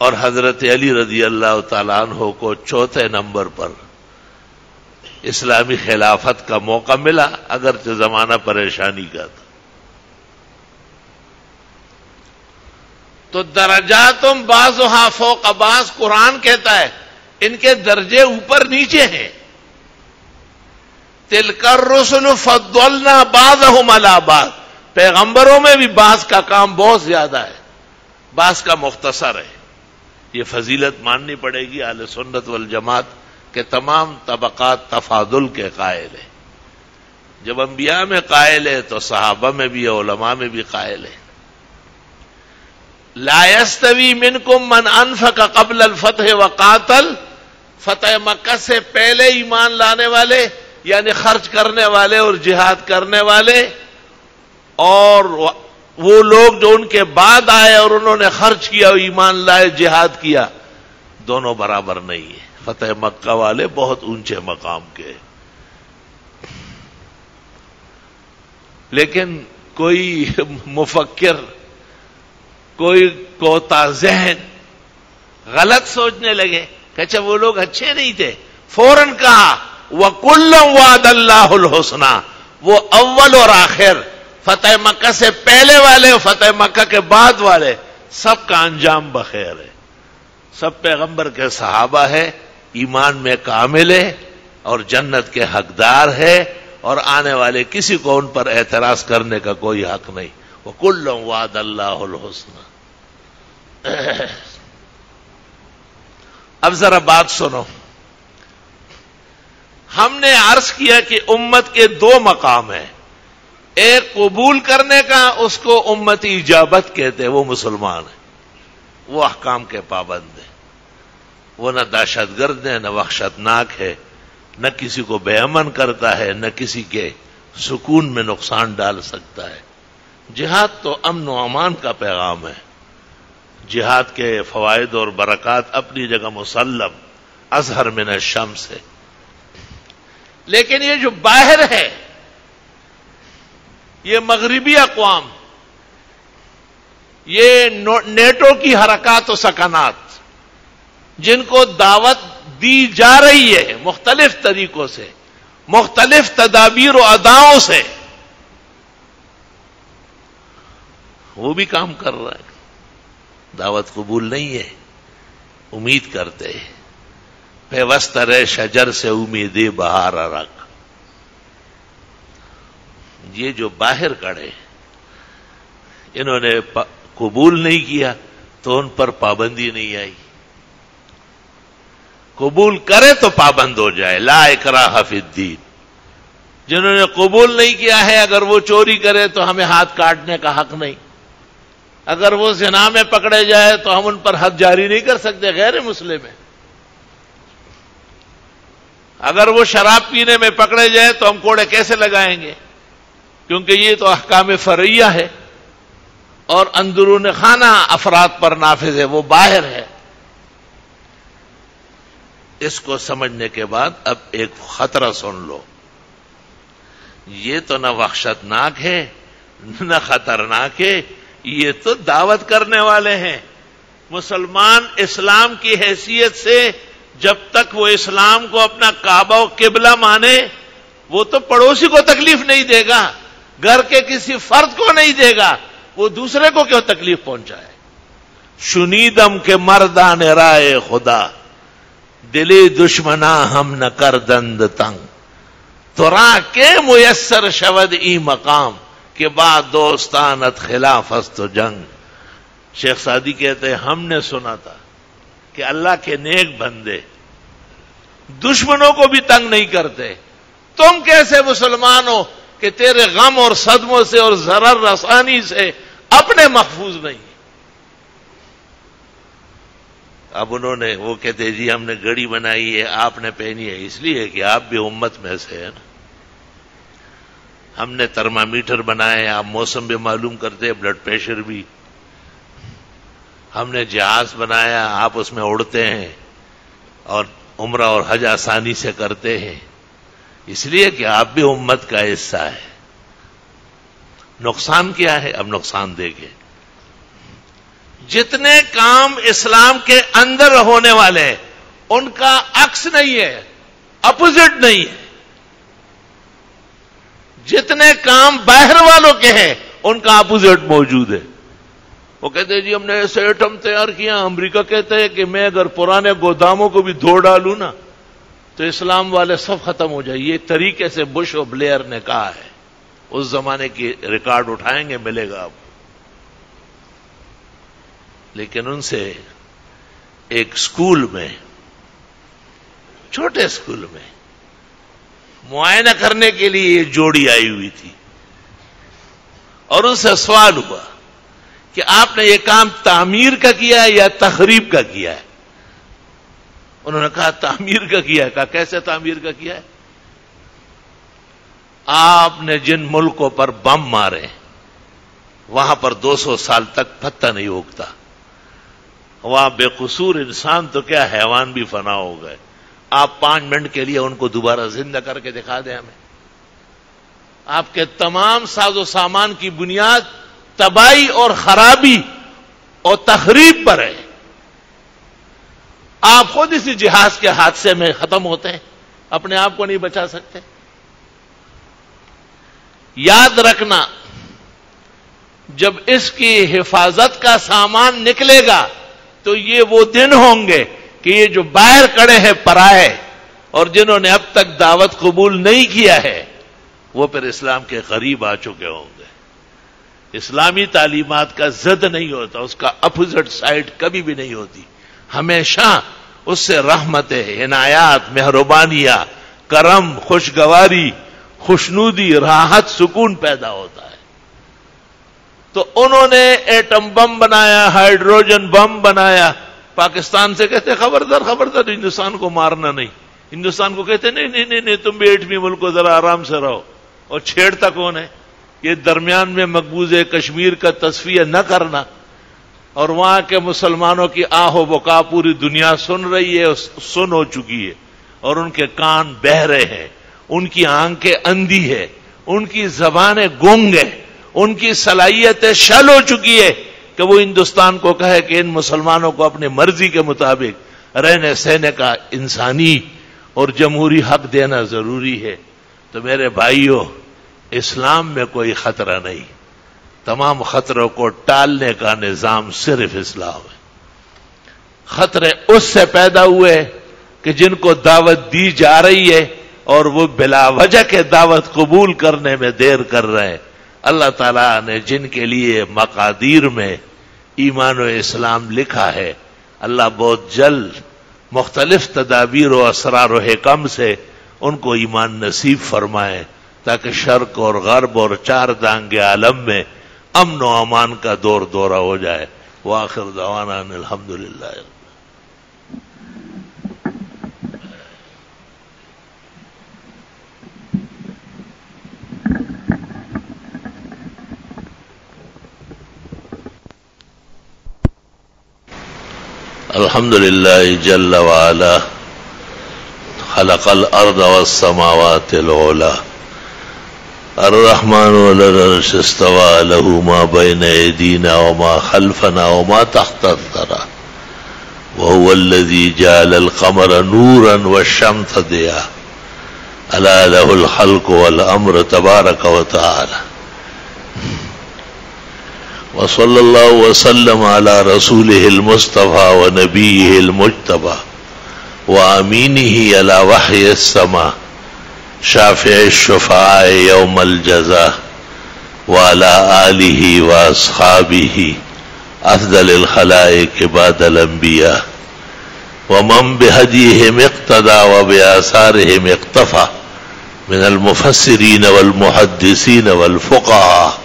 [SPEAKER 1] اور حضرت علی رضی اللہ تعالیٰ عنہ کو چوتھے نمبر پر اسلامی خلافت کا موقع ملا، اگرچہ زمانہ پریشانی کا تھا. تو درجاتم بعضھا فوق بعض قرآن کہتا ہے ان کے درجے اوپر نیچے ہیں. تلک الرسل فضلنا بعضهم علی بعض، پیغمبروں میں بھی بعض کا کام بہت زیادہ ہے، بعض کا مختصر ہے. یہ فضیلت ماننی پڑے گی. اہل سنت والجماعت کے تمام طبقات تفاضل کے قائل ہیں. جب انبیاء میں قائل ہے تو صحابہ میں بھی، علماء میں بھی قائل ہے. لا یستوی منکم من انفق قبل الفتح وقاتل، فتح مکہ سے پہلے ایمان لانے والے یعنی خرچ کرنے والے اور جہاد کرنے والے، اور وہ لوگ جو ان کے بعد آئے اور انہوں نے خرچ کیا، ایمان لائے، جہاد کیا، دونوں برابر نہیں ہیں. فتح مکہ والے بہت اونچے مقام کے. لیکن کوئی مفکر، کوئی کوتا ذہن غلط سوچنے لگے کہ اچھا وہ لوگ اچھے نہیں تھے، فوراً کہا وَكُلًّا وَعَدَ اللَّهُ الْحُسْنَى، وہ اول اور آخر، فتح مکہ سے پہلے والے اور فتح مکہ کے بعد والے، سب کا انجام بخیر ہے. سب پیغمبر کے صحابہ ہے، ایمان میں کامل ہے اور جنت کے حقدار ہے، اور آنے والے کسی کو ان پر اعتراض کرنے کا کوئی حق نہیں. وَكُلًّا وَعَدَ اللَّهُ الْحُسْنَى. اب ذرا بات سنو. ہم نے عرض کیا کہ امت کے دو مقام ہیں، ایک قبول کرنے کا، اس کو امتی اجابت کہتے ہیں، وہ مسلمان ہے، وہ احکام کے پابند ہے، وہ نہ دہشت گرد ہے، نہ وحشتناک ہے، نہ کسی کو بے امن کرتا ہے، نہ کسی کے سکون میں نقصان ڈال سکتا ہے. جہاد تو امن و امان کا پیغام ہے. جہاد کے فوائد اور برکات اپنی جگہ مسلم، اظہر من الشمس ہے. لیکن یہ جو باہر ہے، یہ مغربی اقوام، یہ نیٹو کی حرکات و سکنات، جن کو دعوت دی جا رہی ہے مختلف طریقوں سے، مختلف تدابیر و اداؤں سے، وہ بھی کام کر رہا ہے. دعوت قبول نہیں ہے، امید کرتے ہیں. پیوستر شجر سے امید بہار رکھ. یہ جو باہر کڑے انہوں نے قبول نہیں کیا تو ان پر پابندی نہیں آئی. قبول کرے تو پابند ہو جائے. لا اکراہ فی الدین. جنہوں نے قبول نہیں کیا ہے، اگر وہ چوری کرے تو ہمیں ہاتھ کاٹنے کا حق نہیں. اگر وہ زنا میں پکڑے جائے تو ہم ان پر حد جاری نہیں کر سکتے، غیر مسلم ہے. اگر وہ شراب پینے میں پکڑے جائے تو ہم کوڑے کیسے لگائیں گے؟ کیونکہ یہ تو احکام فرعیہ ہے اور اندرون خانہ افراد پر نافذ ہے، وہ باہر ہے. اس کو سمجھنے کے بعد اب ایک خطرہ سن لو. یہ تو نہ وحشتناک ہے نہ خطرناک ہے، یہ تو دعوت کرنے والے ہیں. مسلمان اسلام کی حیثیت سے جب تک وہ اسلام کو اپنا کعبہ و قبلہ مانے، وہ تو پڑوسی کو تکلیف نہیں دے گا، گھر کے کسی فرد کو نہیں دے گا، وہ دوسرے کو کیوں تکلیف پہنچائے؟ شنیدم کے مردان رائے خدا، دلی دشمنا ہم نہ کردند تنگ، تو راہ کے میسر شود ای مقام کے بعد دوستانت خلاف است و جنگ. شیخ سعدی کہتے ہیں ہم نے سنا تھا کہ اللہ کے نیک بندے دشمنوں کو بھی تنگ نہیں کرتے. تم کیسے مسلمان ہو کہ تیرے غم اور صدموں سے اور ضرر رسانی سے اپنے محفوظ نہیں؟ اب انہوں نے وہ کہتے جی ہم نے گڑی بنائی ہے، آپ نے پہنی ہے، اس لیے کہ آپ بھی امت میں سے ہیں نا. ہم نے تھرمامیٹر بنائے، آپ موسم بھی معلوم کرتے ہیں، بلڈ پریشر بھی. ہم نے جہاز بنایا، آپ اس میں اڑتے ہیں اور عمرہ اور حج آسانی سے کرتے ہیں، اس لیے کہ آپ بھی امت کا حصہ ہے. نقصان کیا ہے؟ اب نقصان دیکھیں. جتنے کام اسلام کے اندر ہونے والے ہیں ان کا عکس نہیں ہے، اپوزٹ نہیں ہے. جتنے کام باہر والوں کے ہیں ان کا اپوزٹ موجود ہے. وہ کہتے ہیں جی ہم نے ایسے ایٹم تیار کیا. امریکہ کہتے ہیں کہ میں اگر پرانے گوداموں کو بھی دھو ڈالوں نا تو اسلام والے سب ختم ہو جائے. یہ طریقے سے بش اور بلیئر نے کہا ہے. اس زمانے کی ریکارڈ اٹھائیں گے, ملے گا آپ. لیکن ان سے ایک اسکول میں, چھوٹے اسکول میں معائنہ کرنے کے لیے یہ جوڑی آئی ہوئی تھی, اور ان سے سوال ہوا کہ آپ نے یہ کام تعمیر کا کیا ہے یا تخریب کا کیا ہے؟ انہوں نے کہا تعمیر کا کیا ہے. کہا کیسے تعمیر کا کیا ہے؟ آپ نے جن ملکوں پر بم مارے وہاں پر 200 سال تک پتا نہیں اگتا. وہاں بے قصور انسان تو کیا حیوان بھی فنا ہو گئے. آپ 5 منٹ کے لیے ان کو دوبارہ زندہ کر کے دکھا دیں ہمیں. آپ کے تمام ساز و سامان کی بنیاد تباہی اور خرابی اور تخریب پر ہے. آپ خود اسی جہاز کے حادثے میں ختم ہوتے ہیں, اپنے آپ کو نہیں بچا سکتے. یاد رکھنا, جب اس کی حفاظت کا سامان نکلے گا تو یہ وہ دن ہوں گے کہ یہ جو باہر کھڑے ہیں پرائے اور جنہوں نے اب تک دعوت قبول نہیں کیا ہے وہ پھر اسلام کے قریب آ چکے ہوں گے. اسلامی تعلیمات کا ضد نہیں ہوتا, اس کا اپوزٹ سائڈ کبھی بھی نہیں ہوتی. ہمیشہ اس سے رحمتیں, عنایات, مہربانیاں, کرم, خوشگواری, خوشنودی, راحت, سکون پیدا ہوتا ہے. تو انہوں نے ایٹم بم بنایا, ہائیڈروجن بم بنایا. پاکستان سے کہتے خبردار خبردار ہندوستان کو مارنا نہیں. ہندوستان کو کہتے نہیں نہیں نہیں, تم بھی 8ویں ملک کو ذرا آرام سے رہو. اور چھیڑتا کون ہے؟ یہ درمیان میں مقبوض کشمیر کا تصفیہ نہ کرنا, اور وہاں کے مسلمانوں کی آہ و بکا پوری دنیا سن رہی ہے, سن ہو چکی ہے, اور ان کے کان بہرے ہیں, ان کی آنکھیں اندھی ہے, ان کی زبانیں گونگ ہیں, ان کی صلاحیتیں شل ہو چکی ہے کہ وہ ہندوستان کو کہے کہ ان مسلمانوں کو اپنی مرضی کے مطابق رہنے سہنے کا انسانی اور جمہوری حق دینا ضروری ہے. تو میرے بھائیوں, اسلام میں کوئی خطرہ نہیں. تمام خطروں کو ٹالنے کا نظام صرف اسلام ہے. خطرے اس سے پیدا ہوئے کہ جن کو دعوت دی جا رہی ہے اور وہ بلا وجہ کے دعوت قبول کرنے میں دیر کر رہے ہیں. اللہ تعالیٰ نے جن کے لیے مقادیر میں ایمان و اسلام لکھا ہے, اللہ بہت جلد مختلف تدابیر و اسرار و حکم سے ان کو ایمان نصیب فرمائے, تاکہ شرق اور غرب اور 4 دانگ عالم میں امن و امان کا دور دورہ ہو جائے. وآخر دعوانا ان الحمدللہ. الحمد للہ جل وعلا خلق الارض والسماوات العلی الرحمن على العرش استوى له ما بين ايدينا وما خلفنا وما تحت الثرى وهو الذي جعل القمر نورا والشمس ضياء الا له الخلق والامر تبارك وتعالى. وصلى الله وسلم على رسوله المصطفى ونبيه المجتبى وامينه على وحي السماء شافع الشفعاء يوم الجزاء وعلى آله وأصحابه أفضل الخلائق بعد الأنبياء ومن بهديهم اقتدى وبآثارهم اقتفى من المفسرين والمحدثين والفقهاء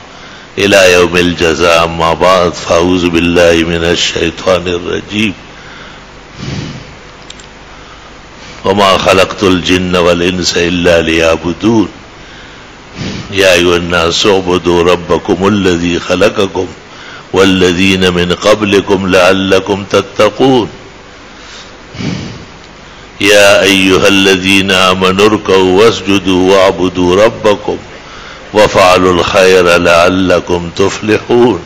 [SPEAKER 1] إلى يوم الجزاء. أما بعد فأعوذ بالله من الشيطان الرجيم. وما خلقت الجن والإنس إلا ليعبدون يا أيها الناس اعبدوا ربكم الذي خلقكم والذين من قبلكم لعلكم تتقون يا أيها الذين آمنوا اركعوا واسجدوا واعبدوا ربكم وفعلوا الخير لعلكم تفلحون.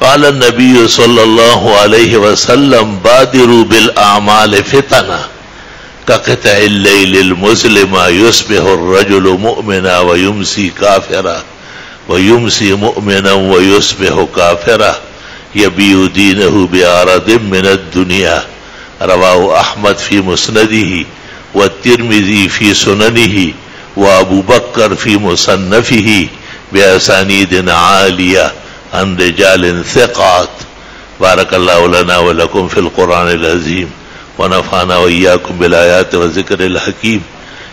[SPEAKER 1] قال النبي صلى الله عليه وسلم بادروا بالأعمال فتنة كقطع الليل المظلم يصبح الرجل مؤمنا ويمسي كافرا ويمسي مؤمنا ويصبح كافرا يبيع دينه بعرض من الدنيا. رواه أحمد في مسنده والترمذی فی سننہ وابو بکر فی مصنفہ باسانید عالیہ عن رجال ثقات. بارک اللہ لنا ولکم فی القرآن العظیم ونفعنا وإياكم بالآيات والذكر الحكيم.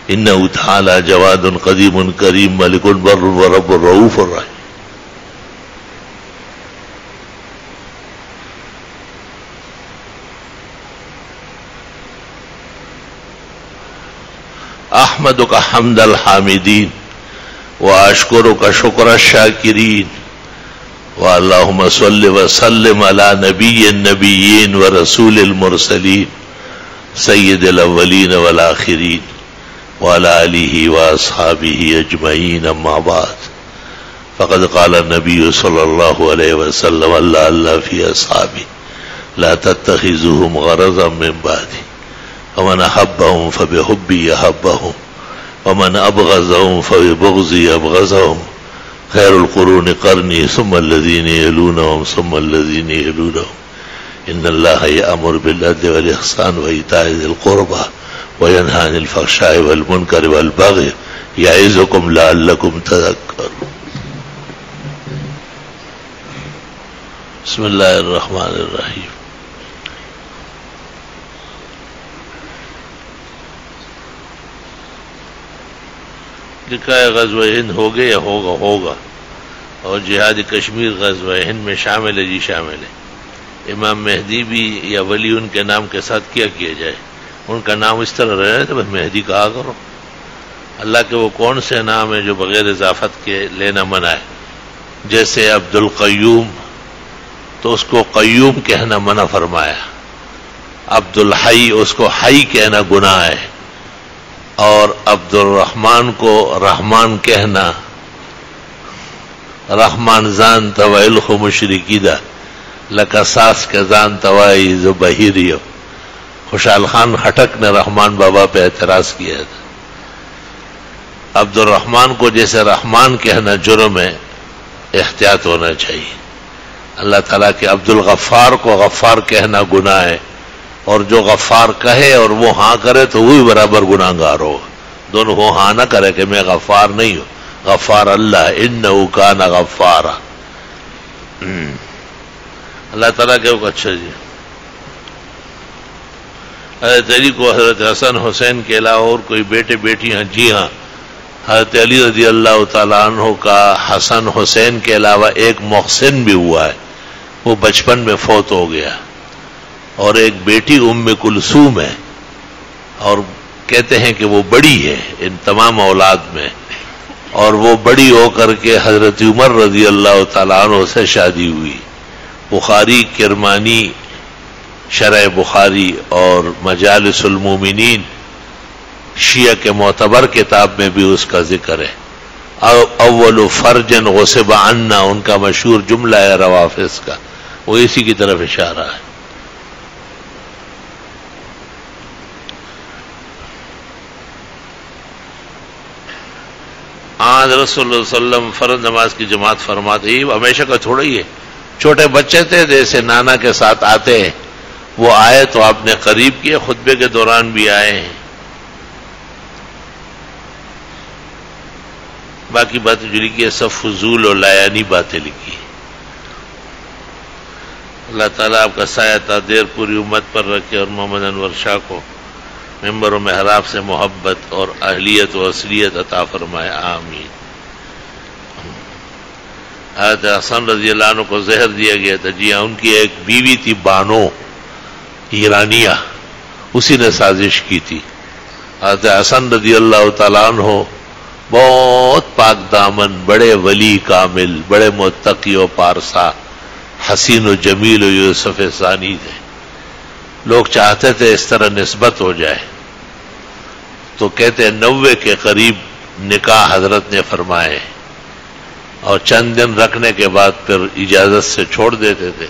[SPEAKER 1] إنه تعالى جواد قديم كريم ملك بر ورب الرؤوف الرحيم. أحمدك حمد الحامدين وأشكرك شكر الشاكرين. واللهم صل وسلم على نبي النبيين ورسول المرسلين سید الاولین والآخرین وعلى آلہ واصحابہ اجمعین. اما بعد فقد قال النبی صلی اللہ علیہ وسلم اللہ فی اصحابہ لا تتخذوهم غرضا من بعدی ومن احبهم فبحبی احبهم ومن ابغضهم فببغضی ابغضهم. خیر القرون قرنی ثم الذین یلونهم ثم الذین یلونهم. ان اللہ یأمر بالعدل والاحسان وایتاء ذی القربى وینہی عن الفحشاء والمنکر والبغی یعظکم لعلکم تذکرون. بسم اللہ الرحمن الرحیم. لکھا ہے غزوہ ہند ہو گیا ہوگا اور جہاد کشمیر غزوہ ہند میں شامل ہے. جی شامل ہے. امام مہدی بھی یا ولی ان کے نام کے ساتھ کیا جائے؟ ان کا نام اس طرح رہے تو بس مہدی کہا کرو. اللہ کے وہ کون سے نام ہیں جو بغیر اضافت کے لینا منع ہے؟ جیسے عبد القیوم تو اس کو قیوم کہنا منع فرمایا. عبد الحی اس کو حی کہنا گناہ ہے. اور عبد الرحمن کو رحمان کہنا رحمان زان توائل خو مشرکی دا لکا ساس کے زان توائی زو بحیریو. خوشحال خان خٹک نے رحمان بابا پہ اعتراض کیا تھا. عبد الرحمن کو جیسے رحمان کہنا جرم ہے، احتیاط ہونا چاہیے. اللہ تعالیٰ کے عبد الغفار کو غفار کہنا گناہ ہے، اور جو غفار کہے اور وہ ہاں کرے تو وہی برابر گناہ گار ہو. دونوں وہ ہاں نہ کرے کہ میں غفار نہیں ہوں، غفار اللہ انہ کان غفارا. اللہ تعالیٰ کے اچھا جی. حضرت علی کو حضرت حسن حسین کے علاوہ اور کوئی بیٹے بیٹیاں؟ جی ہاں، حضرت علی رضی اللہ تعالیٰ عنہ کا حسن حسین کے علاوہ ایک محسن بھی ہوا ہے، وہ بچپن میں فوت ہو گیا. اور ایک بیٹی ام کلثوم ہے، اور کہتے ہیں کہ وہ بڑی ہے ان تمام اولاد میں، اور وہ بڑی ہو کر کے حضرت عمر رضی اللہ تعالیٰ عنہ سے شادی ہوئی. بخاری کرمانی شرح بخاری اور مجالس المومنین شیعہ کے معتبر کتاب میں بھی اس کا ذکر ہے. اول فرجن غصب عنا ان کا مشہور جملہ ہے روافض کا، وہ اسی کی طرف اشارہ ہے. آج رسول اللہ صلی اللہ علیہ وسلم فرض نماز کی جماعت فرماتے ہی ہمیشہ کا تھوڑا ہی ہے. چھوٹے بچے تھے جیسے نانا کے ساتھ آتے ہیں، وہ آئے تو آپ نے قریب کیے، خطبے کے دوران بھی آئے ہیں. باقی باتیں جو لکھی ہے سب فضول اور لایانی باتیں لکھی. اللہ تعالیٰ آپ کا سایہ تا دیر پوری امت پر رکھے اور محمد انور شاہ کو ممبر و محراب سے محبت اور اہلیت و اصلیت عطا فرمائے. آمین. حضرت حسن رضی اللہ عنہ کو زہر دیا گیا تھا. جی ہاں، ان کی ایک بیوی تھی بانو ایرانیہ، اسی نے سازش کی تھی. حضرت حسن رضی اللہ تعالیٰ عنہ بہت پاک دامن، بڑے ولی کامل، بڑے متقی و پارسا، حسین و جمیل و یوسف ثانی تھے. لوگ چاہتے تھے اس طرح نسبت ہو جائے، تو کہتے ہیں 90 کے قریب نکاح حضرت نے فرمائے، اور چند دن رکھنے کے بعد پھر اجازت سے چھوڑ دیتے تھے.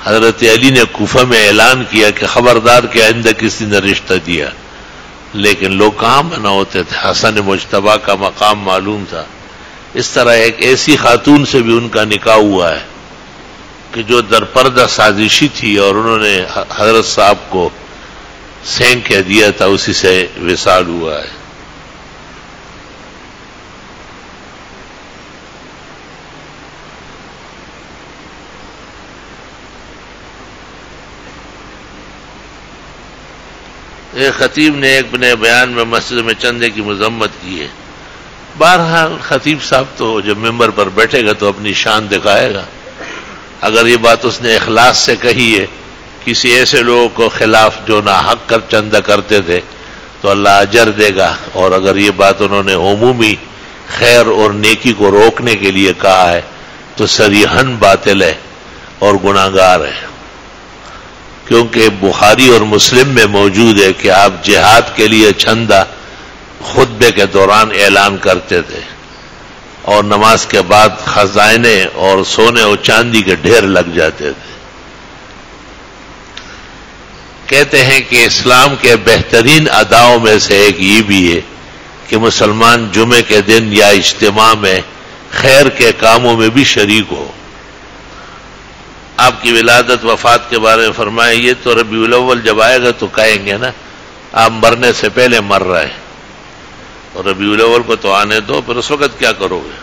[SPEAKER 1] حضرت علی نے کوفہ میں اعلان کیا کہ خبردار کہ آئندہ کسی نے رشتہ دیا، لیکن لوگ کہاں منع ہوتے تھے. حسن مجتبیٰ کا مقام معلوم تھا. اس طرح ایک ایسی خاتون سے بھی ان کا نکاح ہوا ہے کہ جو درپردہ سازشی تھی، اور انہوں نے حضرت صاحب کو سینک کے دیا تھا اسی سے وصال ہوا ہے. ایک خطیب نے ایک بنے بیان میں مسجد میں چندے کی مذمت کی ہے. بہرحال خطیب صاحب تو جب ممبر پر بیٹھے گا تو اپنی شان دکھائے گا. اگر یہ بات اس نے اخلاص سے کہی ہے کسی ایسے لوگوں کو خلاف جو ناحق کر چندہ کرتے تھے تو اللہ اجر دے گا. اور اگر یہ بات انہوں نے عمومی خیر اور نیکی کو روکنے کے لیے کہا ہے تو صریحاً باطل ہے اور گناہگار ہے. کیونکہ بخاری اور مسلم میں موجود ہے کہ آپ جہاد کے لیے چندہ خطبے کے دوران اعلان کرتے تھے اور نماز کے بعد خزائنے اور سونے اور چاندی کے ڈھیر لگ جاتے تھے. کہتے ہیں کہ اسلام کے بہترین اداؤں میں سے ایک یہ بھی ہے کہ مسلمان جمعے کے دن یا اجتماع میں خیر کے کاموں میں بھی شریک ہو. آپ کی ولادت وفات کے بارے میں فرمائے یہ تو ربیع الاول جب آئے گا تو کہیں گے نا آپ مرنے سے پہلے مر رہے ہیں، اور ربیع الاول کو تو آنے دو، پھر اس وقت کیا کرو گے؟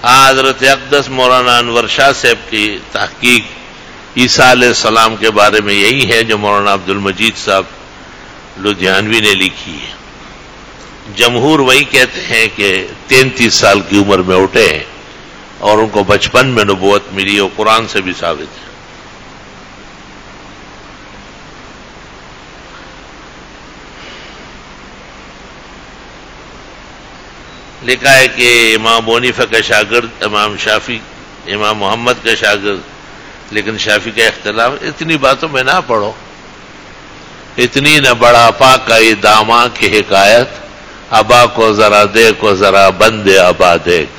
[SPEAKER 1] حضرت اقدس مولانا انور شاہ صاحب کی تحقیق عیسیٰ علیہ السلام کے بارے میں یہی ہے جو مولانا عبد المجید صاحب لدھیانوی نے لکھی ہے. جمہور وہی کہتے ہیں کہ 33 سال کی عمر میں اٹھے ہیں اور ان کو بچپن میں نبوت ملی اور قرآن سے بھی ثابت ہے. لکھا ہے کہ امام ابو حنیفہ کا شاگرد امام شافعی، امام محمد کا شاگرد، لیکن شافعی کا اختلاف. اتنی باتوں میں نہ پڑھو. اتنی نہ بڑا پاک کا یہ داماں کی حکایت، ابا کو ذرا دیکھو ذرا بندے ابا دیکھ.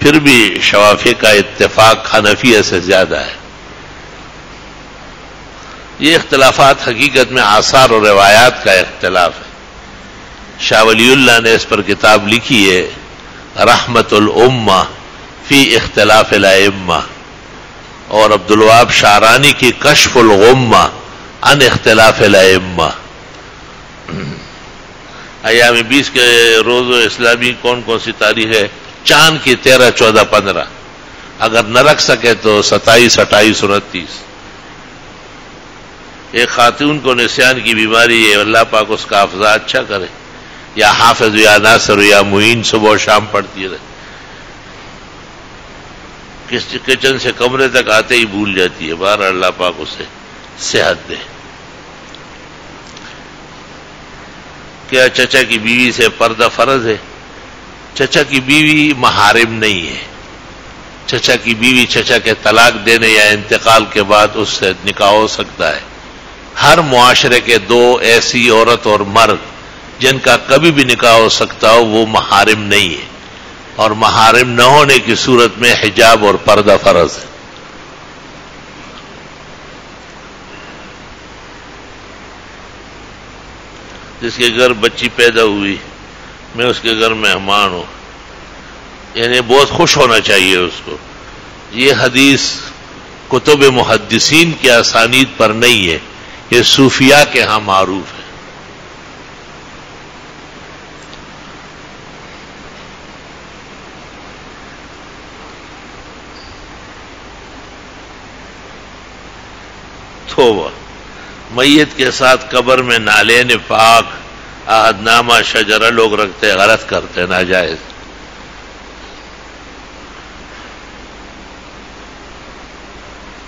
[SPEAKER 1] پھر بھی شوافی کا اتفاق حنفیہ سے زیادہ ہے. یہ اختلافات حقیقت میں آثار اور روایات کا اختلاف ہے. شاہ ولی اللہ نے اس پر کتاب لکھی ہے رحمت الامہ فی اختلاف الائمہ، اور عبدالوہاب شعرانی کی کشف الغمہ عن اختلاف الائمہ. ایام 20 کے روز اسلامی کون کون سی تاریخ ہے؟ چاند کی 13، 14، 15. اگر نہ رکھ سکے تو 27، 28، 29. ایک خاتون کو نسیان کی بیماری ہے، اللہ پاک اس کا حفظہ اچھا کرے. یا حافظ یا ناصر یا معین صبح و شام پڑھتی رہے. کچن سے کمرے تک آتے ہی بھول جاتی ہے. بہر اللہ پاک اسے صحت دے. کیا چچا کی بیوی سے پردہ فرض ہے؟ چچا کی بیوی محارم نہیں ہے. چچا کی بیوی چچا کے طلاق دینے یا انتقال کے بعد اس سے نکاح ہو سکتا ہے. ہر معاشرے کے 2 ایسی عورت اور مرد جن کا کبھی بھی نکاح ہو سکتا ہو وہ محارم نہیں ہے، اور محارم نہ ہونے کی صورت میں حجاب اور پردہ فرض ہے. جس کے گھر بچی پیدا ہوئی میں اس کے گھر مہمان ہوں، یعنی بہت خوش ہونا چاہیے اس کو. یہ حدیث کتب محدثین کی اسانید پر نہیں ہے، یہ صوفیاء کے ہاں معروف ہے. توبہ. میت کے ساتھ قبر میں نالین پاک، عہد نامہ، شجرہ لوگ رکھتے، غلط کرتے، ناجائز.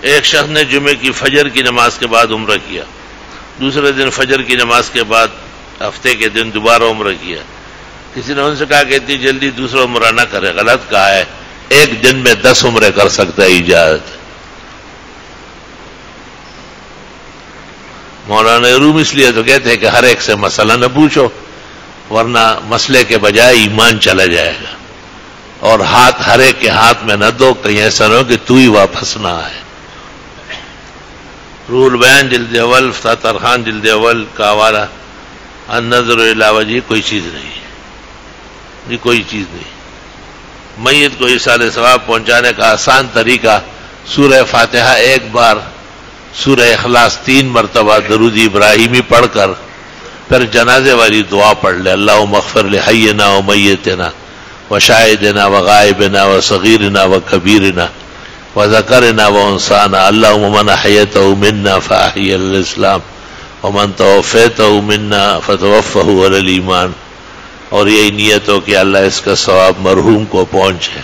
[SPEAKER 1] ایک شخص نے جمعے کی فجر کی نماز کے بعد عمرہ کیا، دوسرے دن فجر کی نماز کے بعد ہفتے کے دن دوبارہ عمرہ کیا. کسی نے ان سے کہا کہ اتنی جلدی دوسرا عمرہ نہ کرے. غلط کہا ہے. ایک دن میں 10 عمرے کر سکتا ہے، اجازت. مولانا روم اس لیے تو کہتے ہیں کہ ہر ایک سے مسئلہ نہ پوچھو ورنہ مسئلے کے بجائے ایمان چلا جائے گا. اور ہاتھ ہر ایک کے ہاتھ میں نہ دو، کہیں ایسا نہ ہو کہ تو ہی واپس نہ آئے. روح البیان جلد اول، فتح خان جلد اول کا حوالہ النظر الی وجہ کوئی چیز نہیں ہے. یہ کوئی چیز نہیں. میت کو ایصال ثواب پہنچانے کا آسان طریقہ سورہ فاتحہ ایک بار، سورہ اخلاص 3 مرتبہ درود ابراہیمی پڑھ کر پھر جنازے والی دعا پڑھ لے. اللہم اغفر لحینا و میتنا و شاہدنا و غائبنا و صغیرنا و کبیرنا و ذکرنا و انسانا. اللہم من احیتہ منا فاحی علی الاسلام ومن توفیتہ منا فتوفہ علی الایمان. اور یہی نیت ہو کہ اللہ اس کا ثواب مرحوم کو پہنچے.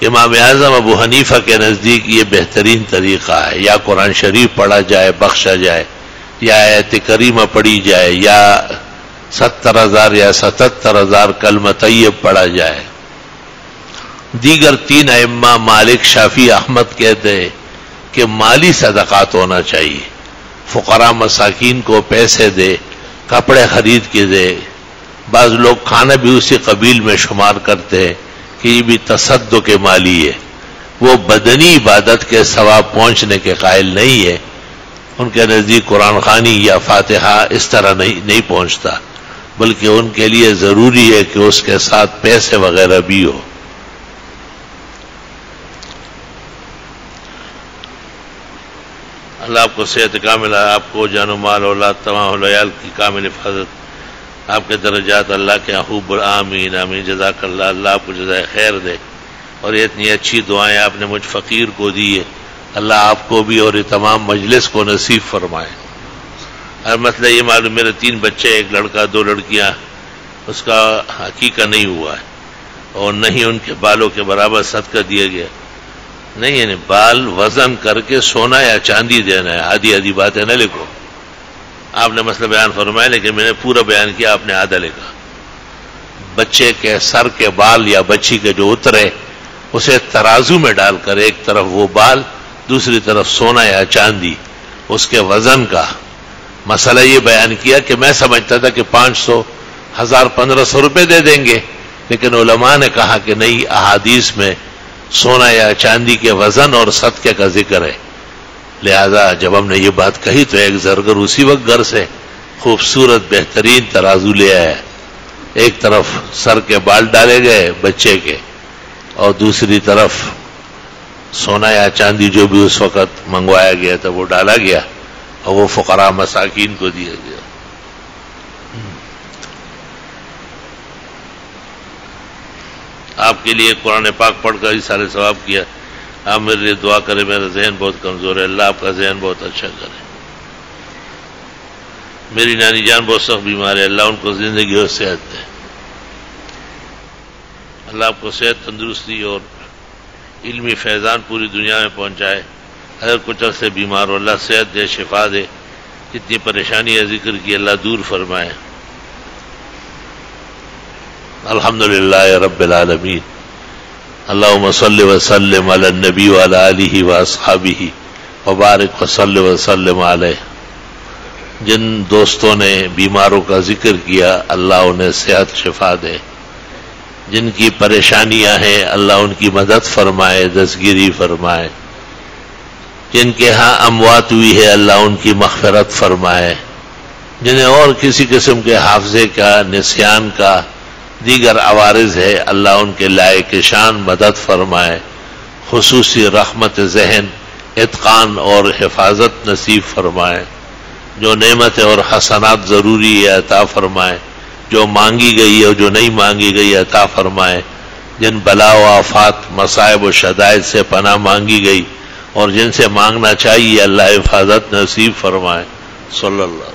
[SPEAKER 1] امام اعظم ابو حنیفہ کے نزدیک یہ بہترین طریقہ ہے. یا قرآن شریف پڑھا جائے بخشا جائے، یا آیت کریمہ پڑھی جائے، یا 70,000 یا 77,000 کلمہ طیب پڑھا جائے. دیگر 3 ائمہ مالک شافعی احمد کہتے ہیں کہ مالی صدقات ہونا چاہیے. فقراء مساکین کو پیسے دے، کپڑے خرید کے دے. بعض لوگ کھانا بھی اسی قبیل میں شمار کرتے ہیں کہ یہ بھی تصدق مالی ہے. وہ بدنی عبادت کے ثواب پہنچنے کے قائل نہیں ہے. ان کے نزدیک قرآن خوانی یا فاتحہ اس طرح نہیں پہنچتا، بلکہ ان کے لیے ضروری ہے کہ اس کے ساتھ پیسے وغیرہ بھی ہو. اللہ آپ کو صحت کاملہ، آپ کو جان و مال اولاد تمام العیال کی کامل حفاظت، آپ کے درجات اللہ کے خوب. آمین آمین. جزاک اللہ. اللہ آپ کو جزائے خیر دے. اور یہ اتنی اچھی دعائیں آپ نے مجھ فقیر کو دی ہے، اللہ آپ کو بھی اور یہ تمام مجلس کو نصیب فرمائے. اور مسئلہ یہ معلوم، میرے 3 بچے، 1 لڑکا 2 لڑکیاں، اس کا حقیقہ نہیں ہوا ہے اور نہیں ان کے بالوں کے برابر صدقہ دیا گیا. نہیں، یعنی بال وزن کر کے سونا یا چاندی دینا ہے. آدھی باتیں نہ لکھو. آپ نے مسئلہ بیان فرمایا لیکن میں نے پورا بیان کیا، آپ نے آدھا لکھا. بچے کے سر کے بال یا بچی کے جو اترے اسے ترازو میں ڈال کر ایک طرف وہ بال، دوسری طرف سونا یا چاندی، اس کے وزن کا مسئلہ یہ بیان کیا کہ میں سمجھتا تھا کہ 500، 1000، 1500 روپے دے دیں گے، لیکن علماء نے کہا کہ نہیں، احادیث میں سونا یا چاندی کے وزن اور صدقے کا ذکر ہے. لہذا جب ہم نے یہ بات کہی تو ایک زرگر اسی وقت گھر سے خوبصورت بہترین ترازو لے آیا. ایک طرف سر کے بال ڈالے گئے بچے کے اور دوسری طرف سونا یا چاندی جو بھی اس وقت منگوایا گیا تھا وہ ڈالا گیا اور وہ فقراء مساکین کو دیا گیا. آپ کے لیے قرآن پاک پڑھ کر سارے ثواب کیا. آپ میرے لیے دعا کرے، میرا ذہن بہت کمزور ہے، اللہ آپ کا ذہن بہت اچھا کرے. میری نانی جان بہت سخت بیمار ہے، اللہ ان کو زندگی اور صحت دے. اللہ آپ کو صحت، تندرستی اور علمی فیضان پوری دنیا میں پہنچائے. اگر کچھ عرصے بیمار ہو اللہ صحت دے، شفا دے. جتنی پریشانی ہے ذکر کی اللہ دور فرمائے. الحمدللہ رب العالمین. اللہم صلی وسلم علی النبی وعلی آلہ واصحابہ وبارک وصلی وسلم علیہ. جن دوستوں نے بیماروں کا ذکر کیا اللہ انہیں صحت شفا دے. جن کی پریشانیاں ہیں اللہ ان کی مدد فرمائے، دستگیری فرمائے. جن کے ہاں اموات ہوئی ہے اللہ ان کی مغفرت فرمائے. جنہیں اور کسی قسم کے حافظے کا، نسیان کا، دیگر عوارض ہے اللہ ان کے لائق شان مدد فرمائے. خصوصی رحمت ذہن، اتقان اور حفاظت نصیب فرمائے. جو نعمت اور حسنات ضروری ہے عطا فرمائے. جو مانگی گئی ہے اور جو نہیں مانگی گئی عطا فرمائے. جن بلا و آفات، مصائب و شدائد سے پناہ مانگی گئی اور جن سے مانگنا چاہیے اللہ حفاظت نصیب فرمائے. صلی اللہ